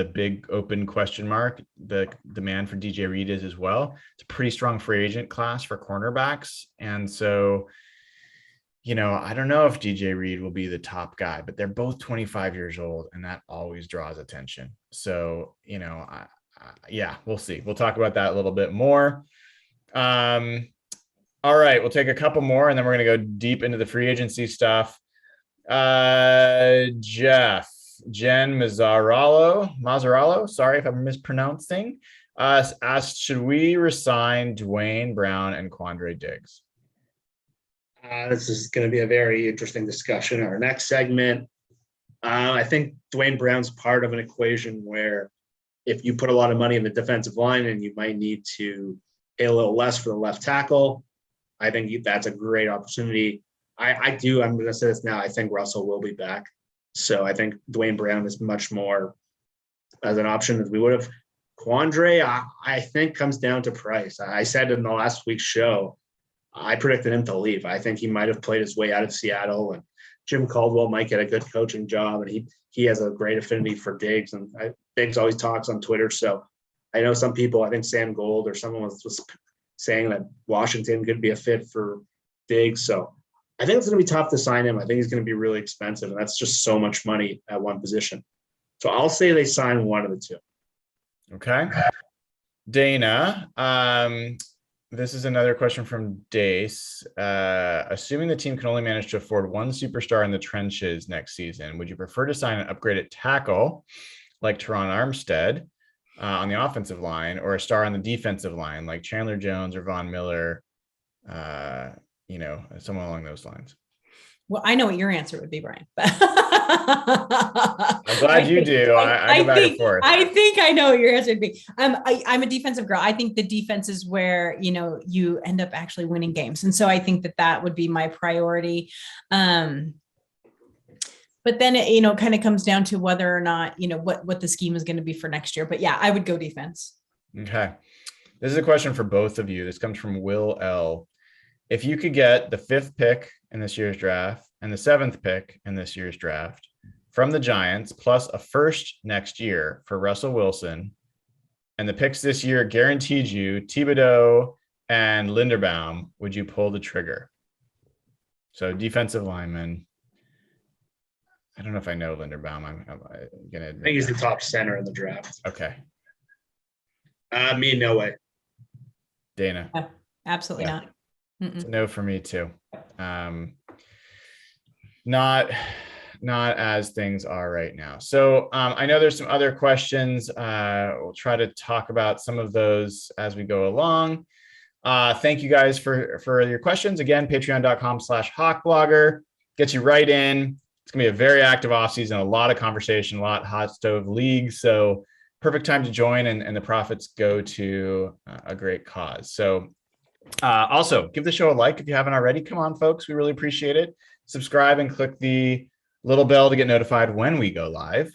big open question mark. The demand for DJ Reed is as well. It's a pretty strong free agent class for cornerbacks. And so, I don't know if DJ Reed will be the top guy, but they're both 25 years old, and that always draws attention. So, yeah, we'll see. We'll talk about that a little bit more. All right, we'll take a couple more, and then we're going to go deep into the free agency stuff. Jen Mazzarallo, sorry if I'm mispronouncing, asked, should we resign Dwayne Brown and Quandre Diggs? This is going to be a very interesting discussion in our next segment. I think Dwayne Brown's part of an equation where if you put a lot of money in the defensive line and you might need to pay a little less for the left tackle, I think that's a great opportunity. I'm going to say this now, I think Russell will be back. So I think Dwayne Brown is much more as an option as we would have. Quandre, I think, comes down to price. I said in the last week's show, I predicted him to leave. I think he might have played his way out of Seattle, and Jim Caldwell might get a good coaching job, and he has a great affinity for Diggs, and Diggs always talks on Twitter. So I know some people, I think Sam Gold or someone was saying that Washington could be a fit for Diggs. So I think it's going to be tough to sign him. I think he's going to be really expensive, and that's just so much money at one position. So I'll say they sign one of the two. Okay. Dayna, this is another question from Dace. Assuming the team can only manage to afford one superstar in the trenches next season, would you prefer to sign an upgraded tackle like Teron Armstead on the offensive line, or a star on the defensive line like Chandler Jones or Von Miller, someone along those lines? Well, I know what your answer would be, Brian. I'm glad you do. I go back and forth. I think I know what your answer would be. I'm a defensive girl. I think the defense is where, you end up actually winning games. And so I think that would be my priority. But then it, kind of comes down to whether or not, what the scheme is going to be for next year. But yeah, I would go defense. Okay. This is a question for both of you. This comes from Will L. If you could get the 5th pick in this year's draft and the 7th pick in this year's draft from the Giants, plus a first next year for Russell Wilson, and the picks this year guaranteed you Thibodeau and Linderbaum, would you pull the trigger? So defensive lineman. I don't know if I know Linderbaum. I'm going to admit. I think he's the top center in the draft. Okay. Me, no way. Dayna. Absolutely not. It's a no for me too. Not as things are right now. So I know there's some other questions. We'll try to talk about some of those as we go along. Thank you guys for your questions. Again, patreon.com/hawkblogger gets you right in. It's gonna be a very active offseason, a lot of conversation, a lot hot stove leagues. So perfect time to join, and the profits go to a great cause. So also give the show a like if you haven't already. Come on, folks. We really appreciate it. Subscribe and click the little bell to get notified when we go live.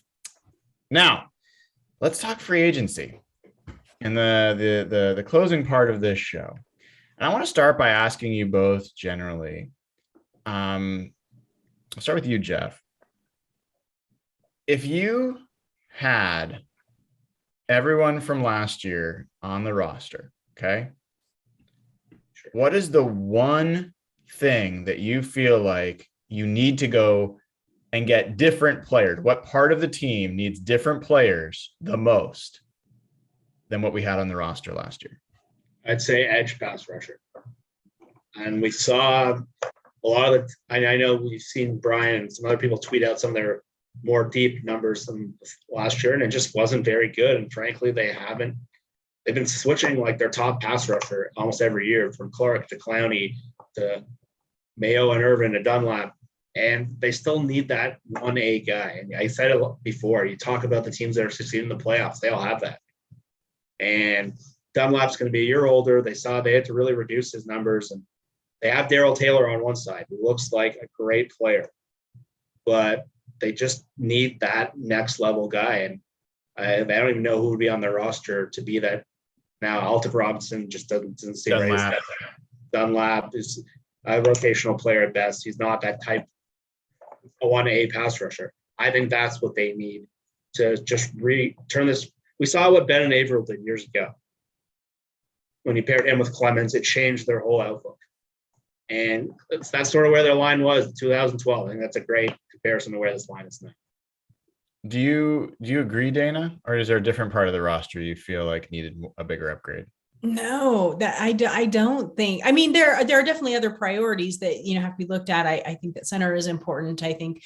Now, let's talk free agency and the closing part of this show. And I want to start by asking you both generally. I'll start with you, Jeff. If you had everyone from last year on the roster, okay, what is the one thing that you feel like you need to go and get different players? What part of the team needs different players the most than what we had on the roster last year? I'd say edge pass rusher. And we saw a lot of I know we've seen Brian and some other people tweet out some of their more deep numbers than last year, and it just wasn't very good. And frankly, they've been switching like their top pass rusher almost every year, from Clark to Clowney to Mayo and Irvin to Dunlap. And they still need that 1A guy. And I said it before, you talk about the teams that are succeeding in the playoffs, they all have that. And Dunlap's going to be a year older. They saw they had to really reduce his numbers. And they have Darrell Taylor on one side, who looks like a great player. But they just need that next level guy. And I don't even know who would be on their roster to be that. Now, Alton Robinson just doesn't seem right. Dunlap is a rotational player at best. He's not that type a 1A pass rusher. I think that's what they need to just turn this. We saw what Ben and Averill did years ago. When he paired him with Clemens, it changed their whole outlook. And that's sort of where their line was in 2012. I think that's a great comparison to where this line is now. Do you agree, Dayna? Or is there a different part of the roster you feel like needed a bigger upgrade? No, that I don't think. I mean, there are definitely other priorities that have to be looked at. I think that center is important. I think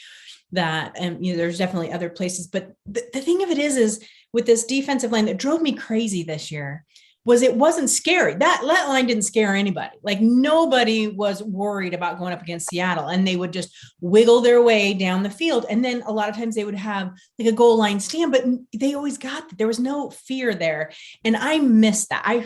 that there's definitely other places. But the thing of it is with this defensive line that drove me crazy this year was it wasn't scary. That line didn't scare anybody. Like nobody was worried about going up against Seattle, and they would just wiggle their way down the field. And then a lot of times they would have like a goal line stand, but they always got that. There was no fear there. And I missed that.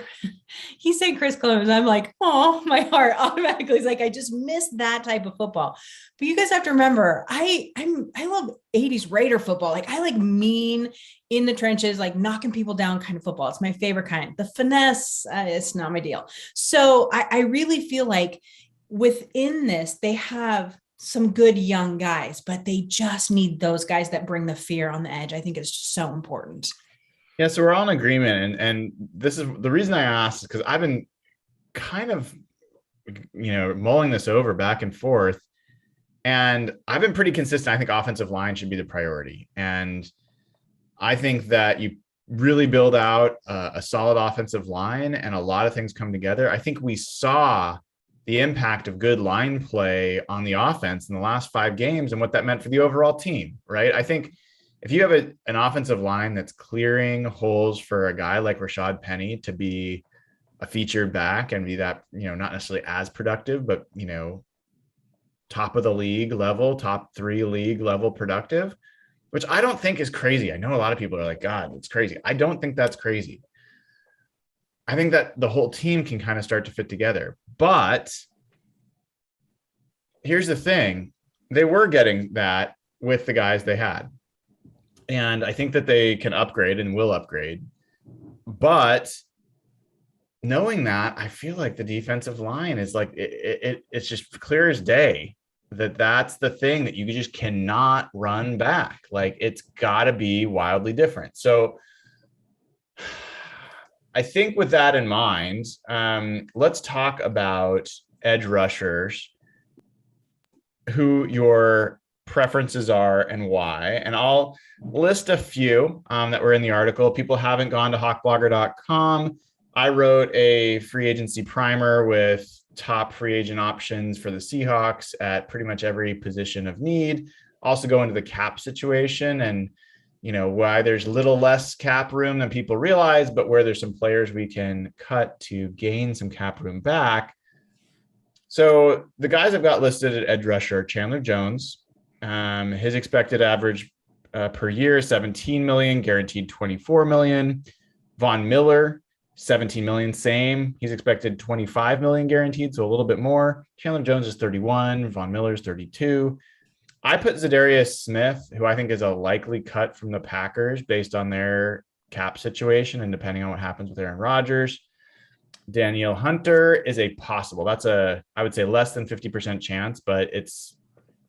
He said Chris Clemens. I'm like, oh, my heart automatically is like, I just missed that type of football. But you guys have to remember, I love 80s Raider football. Like I like mean in the trenches, like knocking people down kind of football. It's my favorite kind. The finesse, it's not my deal. So I really feel like within this, they have some good young guys, but they just need those guys that bring the fear on the edge. I think it's so important. Yeah, so we're all in agreement. And this is the reason I asked is because I've been kind of, mulling this over back and forth. And I've been pretty consistent. I think offensive line should be the priority. And I think that you really build out a solid offensive line and a lot of things come together. I think we saw the impact of good line play on the offense in the last 5 games and what that meant for the overall team, right? I think if you have an offensive line that's clearing holes for a guy like Rashad Penny to be a featured back and be that, not necessarily as productive, but, top of the league level, top 3 league level productive, which I don't think is crazy. I know a lot of people are like, God, it's crazy. I don't think that's crazy. I think that the whole team can kind of start to fit together. But here's the thing. They were getting that with the guys they had. And I think that they can upgrade and will upgrade. But knowing that, I feel like the defensive line is like it's just clear as day that's the thing that you just cannot run back. Like it's got to be wildly different. So I think with that in mind, let's talk about edge rushers, who your preferences are and why. And I'll list a few that were in the article. People haven't gone to hawkblogger.com. I wrote a free agency primer with top free agent options for the Seahawks at pretty much every position of need. Also go into the cap situation and, you know, why there's little less cap room than people realize, but where there's some players we can cut to gain some cap room back. So the guys I've got listed at edge rusher, Chandler Jones, his expected average per year, 17 million, guaranteed 24 million. Von Miller, 17 million, same. He's expected 25 million guaranteed, so a little bit more. Chandler Jones is 31, Von Miller is 32. I put Zadarius Smith, who I think is a likely cut from the Packers based on their cap situation and depending on what happens with Aaron Rodgers. Danielle Hunter is a possible. I would say less than 50% chance, but it's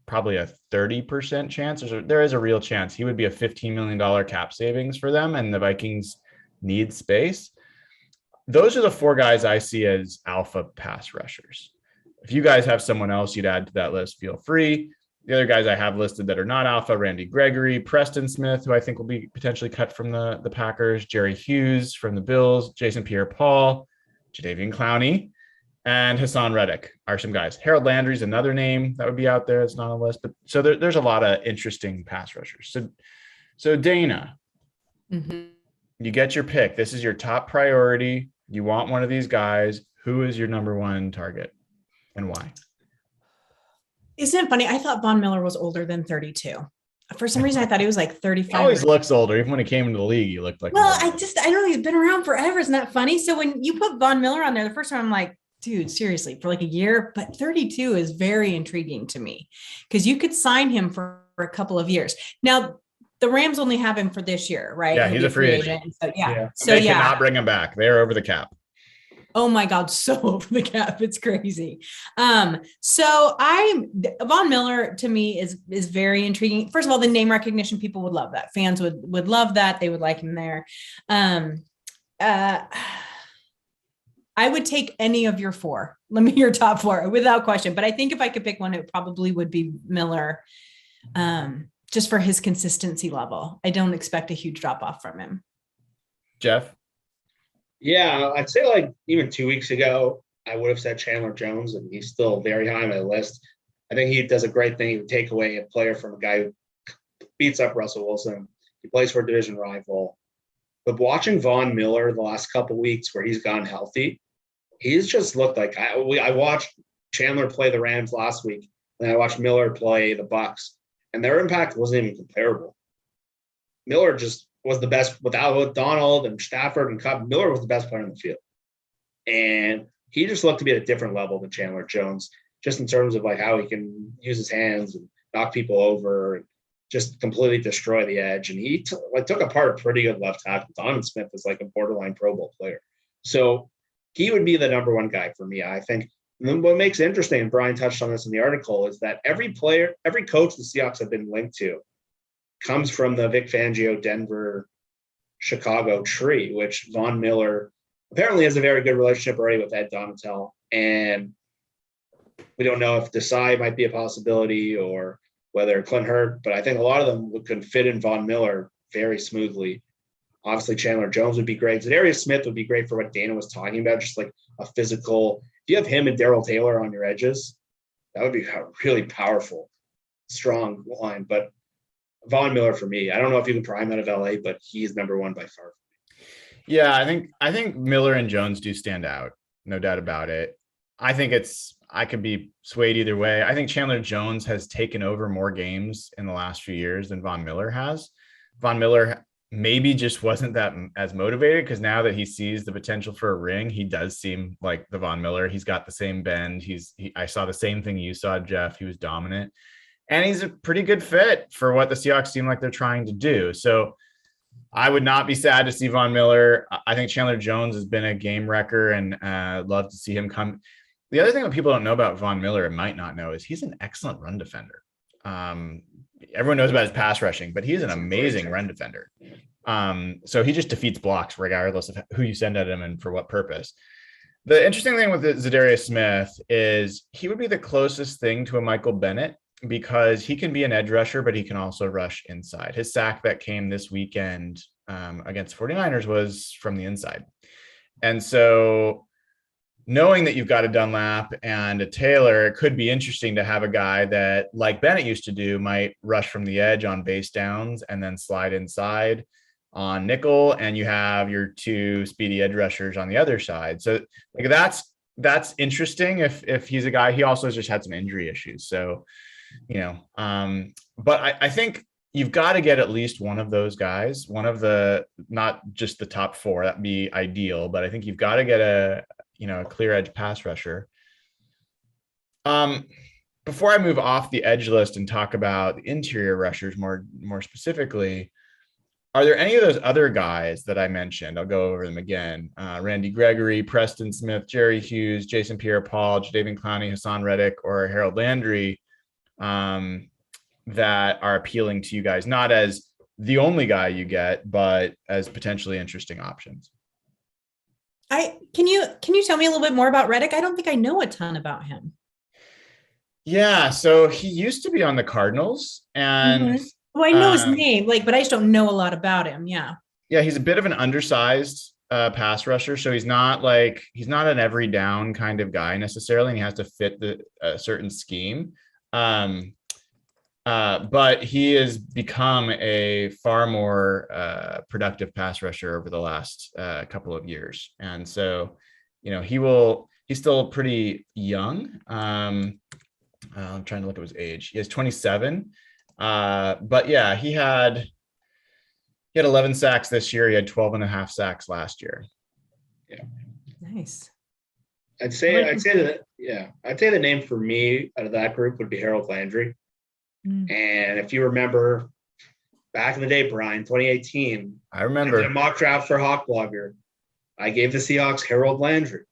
probably a 30% chance. There is a real chance he would be a $15 million cap savings for them, and the Vikings need space. Those are the four guys I see as alpha pass rushers. If you guys have someone else you'd add to that list, feel free. The other guys I have listed that are not alpha: Randy Gregory, Preston Smith, who I think will be potentially cut from the Packers, Jerry Hughes from the Bills, Jason Pierre-Paul, Jadeveon Clowney, and Hassan Reddick are some guys. Harold Landry is another name that would be out there. It's not on the list, but so there's a lot of interesting pass rushers. So Dayna, you get your pick. This is your top priority. You want one of these guys. Who is your number one target and why? Isn't it funny? I thought Von Miller was older than 32. For some reason, I thought he was like 35. He always looks older. Even when he came into the league, he looked like. Well, I don't know. He's been around forever. Isn't that funny? So when you put Von Miller on there, the first time I'm like, dude, seriously, for like a year, but 32 is very intriguing to me because you could sign him for a couple of years. Now, the Rams only have him for this year, right? Yeah, he's a free agent. So, yeah. So they cannot bring him back. They're over the cap. Oh my God, so over the cap. It's crazy. Von Miller to me is very intriguing. First of all, the name recognition, people would love that. Fans would love that. They would like him there. I would take any of your four. Let me your top four without question. But I think if I could pick one, it probably would be Miller. Just for his consistency level. I don't expect a huge drop off from him. Jeff? Yeah, I'd say like even 2 weeks ago, I would have said Chandler Jones, and he's still very high on my list. I think he does a great thing. He would take away a player from a guy who beats up Russell Wilson. He plays for a division rival. But watching Von Miller the last couple of weeks where he's gone healthy, he's just looked like I watched Chandler play the Rams last week, and I watched Miller play the Bucs, and their impact wasn't even comparable. Miller just was the best without Donald and Stafford and Cup. Miller was the best player in the field. And he just looked to be at a different level than Chandler Jones, just in terms of like how he can use his hands and knock people over and just completely destroy the edge. And he took apart a pretty good left tackle. Donovan Smith is like a borderline Pro Bowl player. So he would be the number one guy for me, I think. And what makes it interesting, and Brian touched on this in the article, is that every coach the Seahawks have been linked to comes from the Vic Fangio, Denver, Chicago tree, which Von Miller apparently has a very good relationship already with Ed Donatel. And we don't know if Desai might be a possibility or whether Clint Hurtt, but I think a lot of them could fit in Von Miller very smoothly. Obviously, Chandler Jones would be great. Zadarius Smith would be great for what Dayna was talking about, just like a physical. If you have him and Darrell Taylor on your edges, that would be a really powerful, strong line. But Von Miller for me, I don't know if you can pry him out of LA, but he's number one by far. Yeah, I think Miller and Jones do stand out, no doubt about it. I could be swayed either way. I think Chandler Jones has taken over more games in the last few years than Von Miller has. Von Miller maybe just wasn't that as motivated because now that he sees the potential for a ring, he does seem like the Von Miller. He's got the same bend. I saw the same thing you saw, Jeff. He was dominant. And he's a pretty good fit for what the Seahawks seem like they're trying to do. So I would not be sad to see Von Miller. I think Chandler Jones has been a game wrecker, and love to see him come. The other thing that people don't know about Von Miller and might not know is he's an excellent run defender. Everyone knows about his pass rushing, but he's an amazing run defender. So he just defeats blocks regardless of who you send at him and for what purpose. The interesting thing with Zadarius Smith is he would be the closest thing to a Michael Bennett because he can be an edge rusher, but he can also rush inside. His sack that came this weekend against 49ers was from the inside. And so knowing that you've got a Dunlap and a Taylor, it could be interesting to have a guy that, like Bennett used to do, might rush from the edge on base downs and then slide inside on nickel, and you have your two speedy edge rushers on the other side. So like that's interesting if he's a guy. He also has just had some injury issues. So, but I think you've got to get at least one of those guys, one of the, not just the top four, that'd be ideal, but I think you've got to get a clear edge pass rusher. Before I move off the edge list and talk about the interior rushers more specifically, are there any of those other guys that I mentioned? I'll go over them again. Randy Gregory, Preston Smith, Jerry Hughes, Jason Pierre-Paul, Jadeveon Clowney, Hassan Reddick, or Harold Landry that are appealing to you guys, not as the only guy you get, but as potentially interesting options? Can you tell me a little bit more about Reddick? I don't think I know a ton about him. Yeah, so he used to be on the Cardinals, and well, I know his name, but I just don't know a lot about him. Yeah, he's a bit of an undersized pass rusher, so he's not an every down kind of guy necessarily, and he has to fit a certain scheme. But he has become a far more productive pass rusher over the last couple of years. And so, he's still pretty young. I'm trying to look at his age. He is 27. But yeah, he had 11 sacks this year. He had 12 and a half sacks last year. Yeah. Nice. I'd say the name for me out of that group would be Harold Landry. And if you remember back in the day, Brian, 2018, I remember a mock draft for Hawk Blogger. I gave the Seahawks Harold Landry,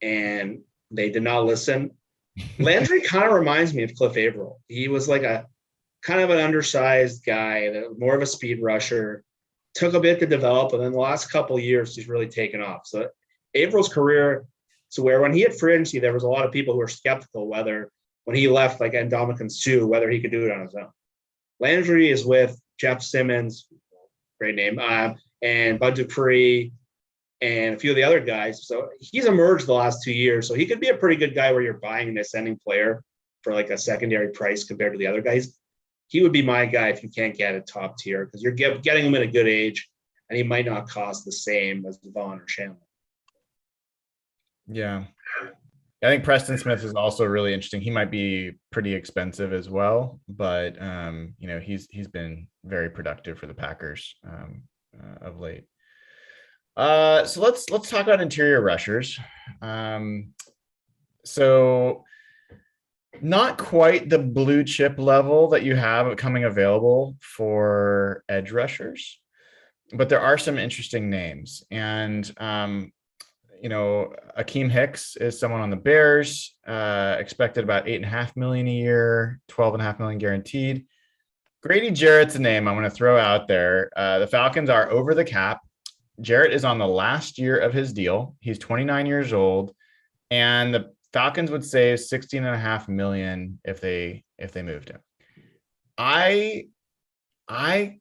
and they did not listen. Landry kind of reminds me of Cliff Averill. He was like a kind of an undersized guy, more of a speed rusher. Took a bit to develop, and then the last couple of years, he's really taken off. So Averill's career, so where when he hit free agency, there was a lot of people who were skeptical whether when he left, like Ndamukong Suh, whether he could do it on his own. Landry is with Jeff Simmons, great name, and Bud Dupree, and a few of the other guys. So he's emerged the last 2 years. So he could be a pretty good guy where you're buying an ascending player for like a secondary price compared to the other guys. He would be my guy if you can't get a top tier because you're getting him at a good age, and he might not cost the same as Vaughn or Chandler. Yeah. I think Preston Smith is also really interesting. He might be pretty expensive as well, but he's been very productive for the Packers of late. So let's talk about interior rushers. So not quite the blue chip level that you have coming available for edge rushers, but there are some interesting names. And Akeem Hicks is someone on the Bears, expected about $8.5 million a year, $12.5 million guaranteed. Grady Jarrett's a name I'm going to throw out there. The Falcons are over the cap. Jarrett is on the last year of his deal. He's 29 years old, and the Falcons would save $16.5 million if they moved him. I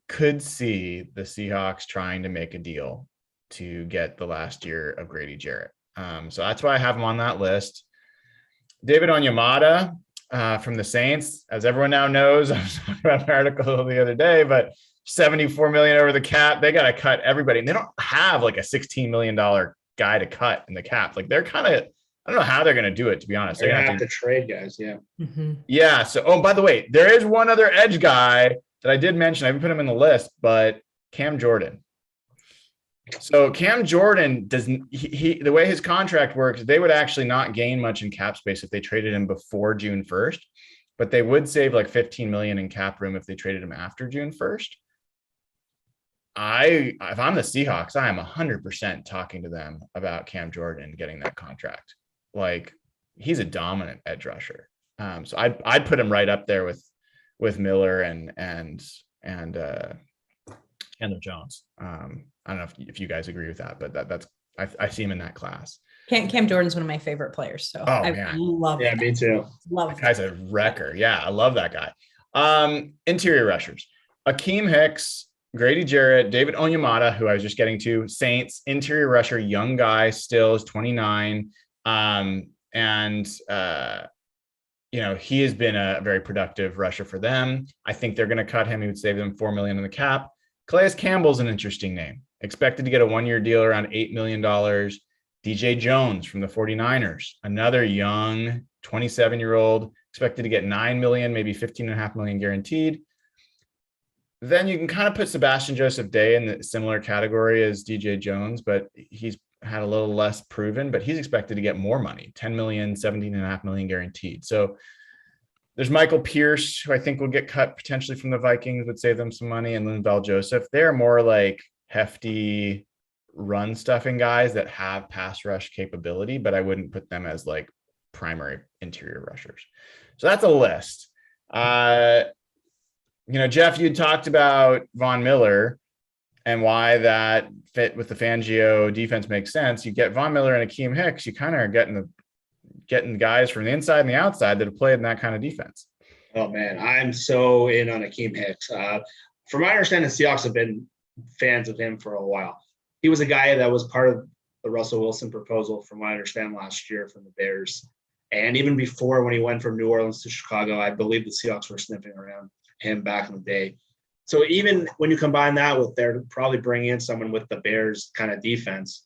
could see the Seahawks trying to make a deal to get the last year of Grady Jarrett. So that's why I have him on that list. David Onyemata from the Saints, as everyone now knows, I was talking about an article the other day, but $74 million over the cap. They got to cut everybody. And they don't have like a $16 million guy to cut in the cap. Like they're kind of, I don't know how they're going to do it, to be honest. They're going to have to trade guys. Yeah. Mm-hmm. Yeah. So, by the way, there is one other edge guy that I did mention. I haven't put him in the list, but Cam Jordan. So Cam Jordan doesn't, the way his contract works, they would actually not gain much in cap space if they traded him before June 1st, but they would save like $15 million in cap room if they traded him after June 1st. if I'm the Seahawks, I am 100% talking to them about Cam Jordan getting that contract. Like, he's a dominant edge rusher. So I'd put him right up there with Miller and Chandler Jones. I don't know if you guys agree with that, but that's I see him in that class. Cam Jordan's one of my favorite players. So I love that. Me too. Love that guy's a wrecker. Yeah, I love that guy. Interior rushers. Akeem Hicks, Grady Jarrett, David Onyemata, who I was just getting to, Saints, interior rusher, young guy, still is 29. He has been a very productive rusher for them. I think they're going to cut him. He would save them $4 million in the cap. Calais Campbell's an interesting name. Expected to get a one-year deal around $8 million. DJ Jones from the 49ers, another young 27-year-old, expected to get $9 million, maybe $15.5 million guaranteed. Then you can kind of put Sebastian Joseph Day in the similar category as DJ Jones, but he's had a little less proven, but he's expected to get more money, $10 million, $17.5 million guaranteed. So there's Michael Pierce, who I think will get cut potentially from the Vikings, would save them some money, and Linval Joseph. They're more like hefty run stuffing guys that have pass rush capability, but I wouldn't put them as like primary interior rushers. So that's a list. Jeff, you talked about Von Miller and why that fit with the Fangio defense makes sense. You get Von Miller and Akeem Hicks, you kind of are getting guys from the inside and the outside that have played in that kind of defense. Oh man, I'm so in on Akeem Hicks. From my understanding, the Seahawks have been fans of him for a while. He was a guy that was part of the Russell Wilson proposal, from what I understand, last year from the Bears. And even before, when he went from New Orleans to Chicago, I believe the Seahawks were sniffing around him back in the day. So even when you combine that with they're probably bringing in someone with the Bears kind of defense,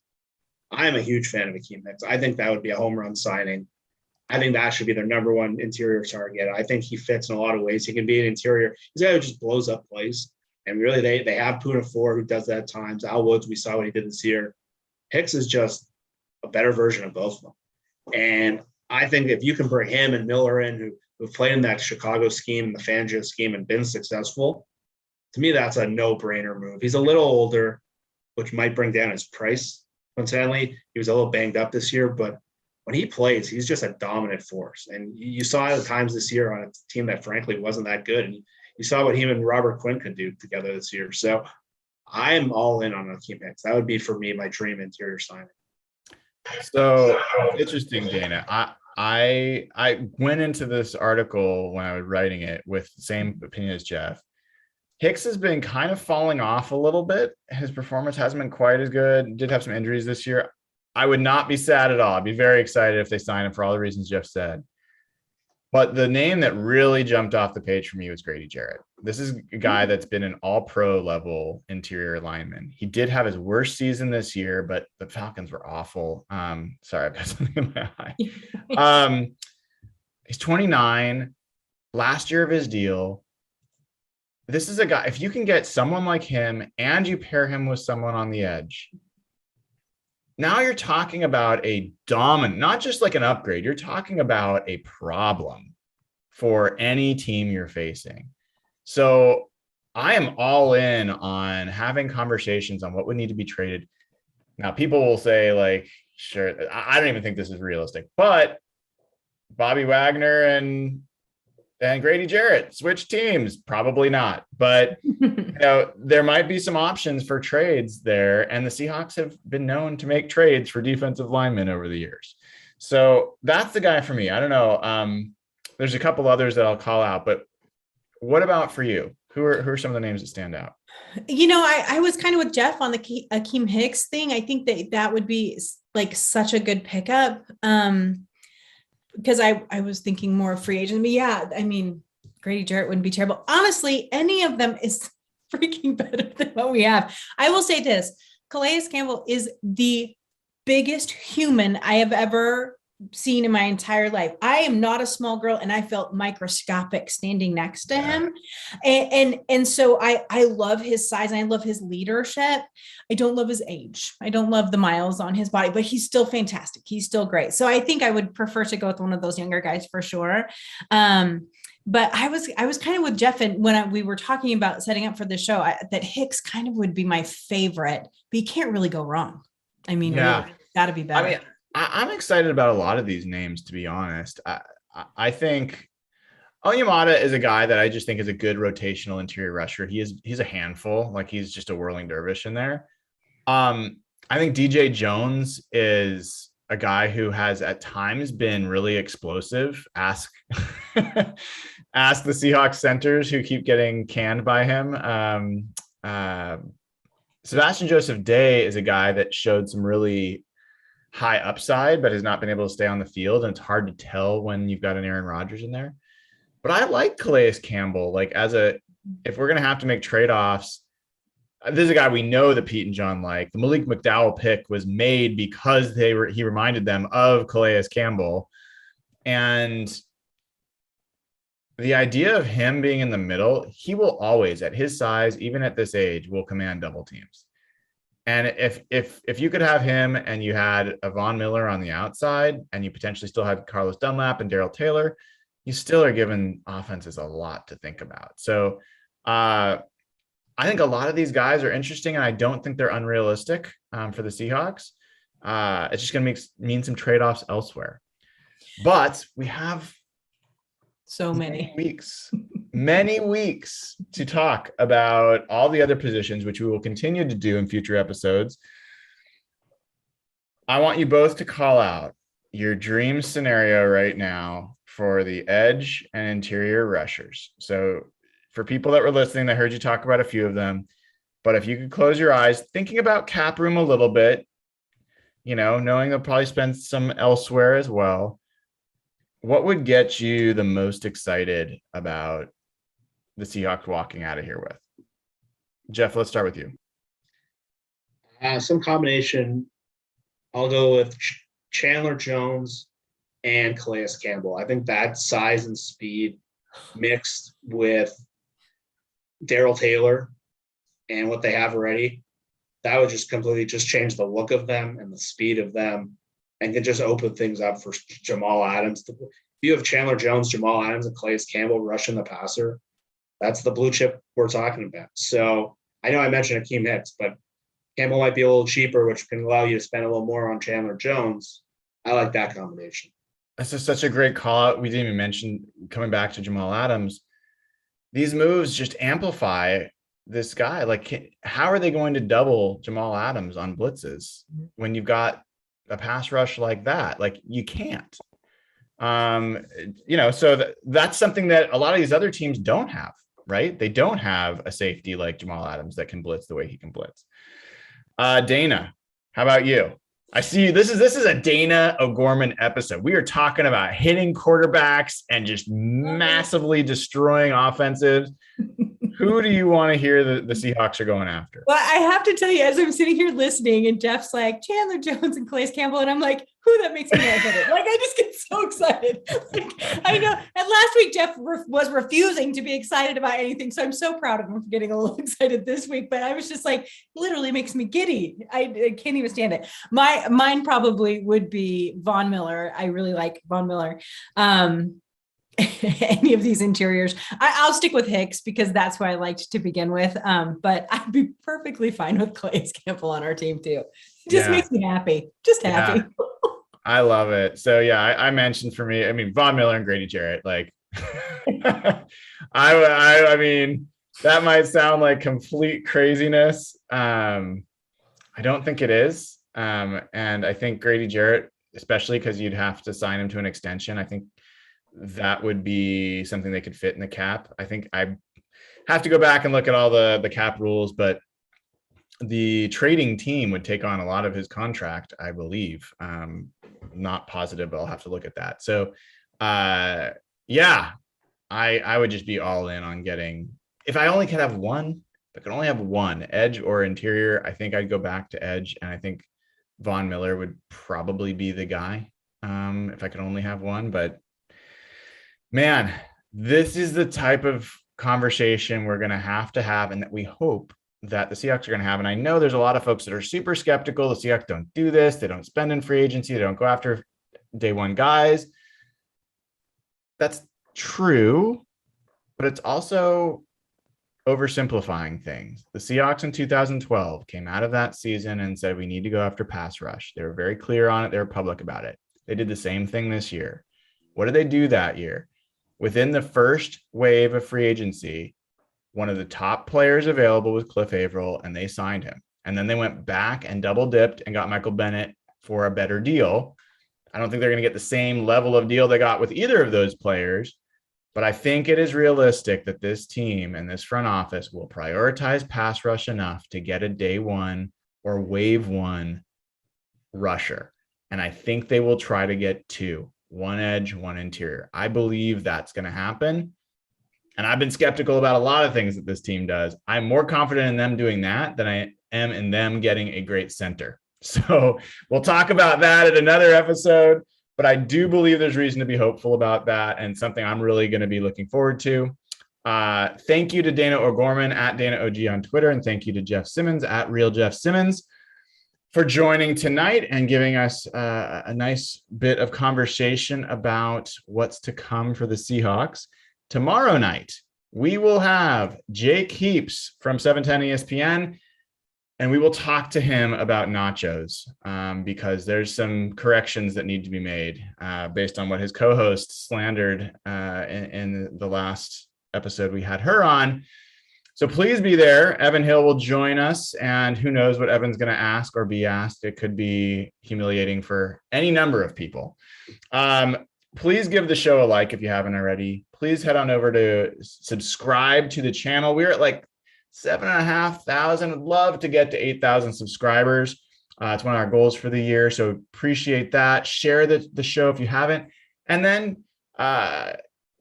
I'm a huge fan of Akeem Hicks. I think that would be a home run signing. I think that should be their number one interior target. I think he fits in a lot of ways. He can be an interior. He's a guy who just blows up plays. And really, they have Poona Ford, who does that at times. Al Woods, we saw what he did this year. Hicks is just a better version of both of them. And I think if you can bring him and Miller in, who've played in that Chicago scheme, the Fangio scheme, and been successful, to me, that's a no-brainer move. He's a little older, which might bring down his price. Coincidentally, he was a little banged up this year, but when he plays, he's just a dominant force. And you saw at times this year on a team that frankly wasn't that good. And you saw what him and Robert Quinn could do together this year. So I'm all in on Akeem Hicks. That would be, for me, my dream interior signing. So interesting, Dayna. I went into this article when I was writing it with the same opinion as Jeff. Hicks has been kind of falling off a little bit. His performance hasn't been quite as good. Did have some injuries this year. I would not be sad at all. I'd be very excited if they sign him for all the reasons Jeff said. But the name that really jumped off the page for me was Grady Jarrett. This is a guy that's been an all-pro level interior lineman. He did have his worst season this year, but the Falcons were awful. Sorry, I've got something in my eye. He's 29, last year of his deal. This is a guy, if you can get someone like him and you pair him with someone on the edge, now you're talking about a dominant, not just like an upgrade. You're talking about a problem for any team you're facing. So I am all in on having conversations on what would need to be traded. Now, people will say, like, sure, I don't even think this is realistic, but Bobby Wagner and Grady Jarrett switch teams, probably not. But there might be some options for trades there, and the Seahawks have been known to make trades for defensive linemen over the years. So that's the guy for me. I don't know. There's a couple others that I'll call out, but what about for you? Who are some of the names that stand out? I was kind of with Jeff on the Akeem Hicks thing. I think that would be like such a good pickup. Because I was thinking more free agent. But yeah, I mean, Grady Jarrett wouldn't be terrible. Honestly, any of them is freaking better than what we have. I will say this, Calais Campbell is the biggest human I have ever seen in my entire life. I am not a small girl, and I felt microscopic standing next to him. And so I love his size, and I love his leadership. I don't love his age. I don't love the miles on his body, but he's still fantastic. He's still great. So I think I would prefer to go with one of those younger guys for sure. But I was kind of with Jeff, and when we were talking about setting up for the show, that Hicks kind of would be my favorite, but you can't really go wrong. I mean, really, got to be better. I mean, I'm excited about a lot of these names, to be honest. I think Onyemata is a guy that I just think is a good rotational interior rusher. He's a handful, like he's just a whirling dervish in there. I think DJ Jones is a guy who has at times been really explosive. Ask the Seahawks centers who keep getting canned by him. Sebastian Joseph Day is a guy that showed some really high upside, but has not been able to stay on the field. And it's hard to tell when you've got an Aaron Rodgers in there. But I like Calais Campbell. Like if we're going to have to make trade-offs, this is a guy we know that Pete and John like. The Malik McDowell pick was made because he reminded them of Calais Campbell. And the idea of him being in the middle, he will always, at his size, even at this age, will command double teams. And if you could have him and you had a Von Miller on the outside and you potentially still had Carlos Dunlap and Darrell Taylor, you still are giving offenses a lot to think about. So I think a lot of these guys are interesting, and I don't think they're unrealistic for the Seahawks. It's just going to mean some trade-offs elsewhere. But we have so many weeks to talk about all the other positions, which we will continue to do in future episodes. I want you both to call out your dream scenario right now for the edge and interior rushers. So for people that were listening, I heard you talk about a few of them, but if you could close your eyes, thinking about cap room a little bit, knowing they'll probably spend some elsewhere as well, what would get you the most excited about the Seahawks walking out of here with? Jeff, let's start with you. Some combination. I'll go with Chandler Jones and Calais Campbell. I think that size and speed mixed with Darrell Taylor and what they have already, that would just completely just change the look of them and the speed of them, and can just open things up for Jamal Adams. If you have Chandler Jones, Jamal Adams, and Calais Campbell rushing the passer, that's the blue chip we're talking about. So I know I mentioned Akeem Hicks, but Campbell might be a little cheaper, which can allow you to spend a little more on Chandler Jones. I like that combination. This is such a great call out. We didn't even mention, coming back to Jamal Adams, these moves just amplify this guy. Like, how are they going to double Jamal Adams on blitzes when you've got a pass rush like that? Like, you can't. So that's something that a lot of these other teams don't have, right? They don't have a safety like Jamal Adams that can blitz the way he can blitz. Dayna, how about you? I see this is a Dayna O'Gorman episode. We are talking about hitting quarterbacks and just massively destroying offensives. Who do you want to hear the Seahawks are going after? Well, I have to tell you, as I'm sitting here listening, and Jeff's like Chandler Jones and Calais Campbell, and I'm like, who, that makes me excited. Like, I just get so excited. Like, I know. And last week, Jeff was refusing to be excited about anything, so I'm so proud of him for getting a little excited this week. But I was just like, literally makes me giddy. I can't even stand it. Mine probably would be Von Miller. I really like Von Miller. Any of these interiors. I'll stick with Hicks because that's who I liked to begin with. But I'd be perfectly fine with Calais Campbell on our team too. It just makes me happy. Just happy. Yeah. I love it. So yeah, I mentioned for me, I mean, Von Miller and Grady Jarrett, like I mean, that might sound like complete craziness. I don't think it is. And I think Grady Jarrett, especially because you'd have to sign him to an extension, I think that would be something they could fit in the cap. I think I have to go back and look at all the cap rules, but the trading team would take on a lot of his contract, I believe. Not positive, but I'll have to look at that. So I would just be all in on getting, if I only could have one, if I could only have one, edge or interior, I think I'd go back to edge. And I think Von Miller would probably be the guy. if I could only have one. But man, this is the type of conversation we're going to have, and that we hope that the Seahawks are going to have. And I know there's a lot of folks that are super skeptical. The Seahawks don't do this. They don't spend in free agency. They don't go after day one guys. That's true, but it's also oversimplifying things. The Seahawks in 2012 came out of that season and said, we need to go after pass rush. They were very clear on it. They were public about it. They did the same thing this year. What did they do that year? Within the first wave of free agency, one of the top players available was Cliff Averill, and they signed him. And then they went back and double dipped and got Michael Bennett for a better deal. I don't think they're going to get the same level of deal they got with either of those players, but I think it is realistic that this team and this front office will prioritize pass rush enough to get a day one or wave one rusher. And I think they will try to get two. One edge, one interior. I believe that's going to happen. And I've been skeptical about a lot of things that this team does. I'm more confident in them doing that than I am in them getting a great center. So we'll talk about that at another episode, but I do believe there's reason to be hopeful about that and something I'm really going to be looking forward to. Thank you to Dayna O'Gorman at Dayna OG on Twitter. And thank you to Jeff Simmons at Real Jeff Simmons for joining tonight and giving us a nice bit of conversation about what's to come for the Seahawks. Tomorrow night, we will have Jake Heaps from 710 ESPN, and we will talk to him about nachos because there's some corrections that need to be made based on what his co-host slandered in the last episode we had her on. So please be there. Evan Hill will join us, and who knows what Evan's going to ask or be asked. It could be humiliating for any number of people. Please give the show a like if you haven't already. Please head on over to subscribe to the channel. We're at like 7,500. I'd love to get to 8,000 subscribers. It's one of our goals for the year. So appreciate that. Share the show if you haven't. And then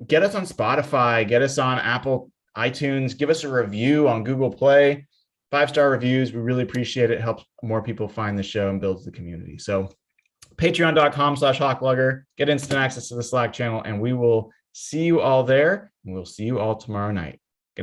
get us on Spotify, get us on Apple iTunes, give us a review on Google Play, 5-star reviews. We really appreciate it. It helps more people find the show and builds the community. So patreon.com/hawklugger, get instant access to the Slack channel, and we will see you all there, and we'll see you all tomorrow night.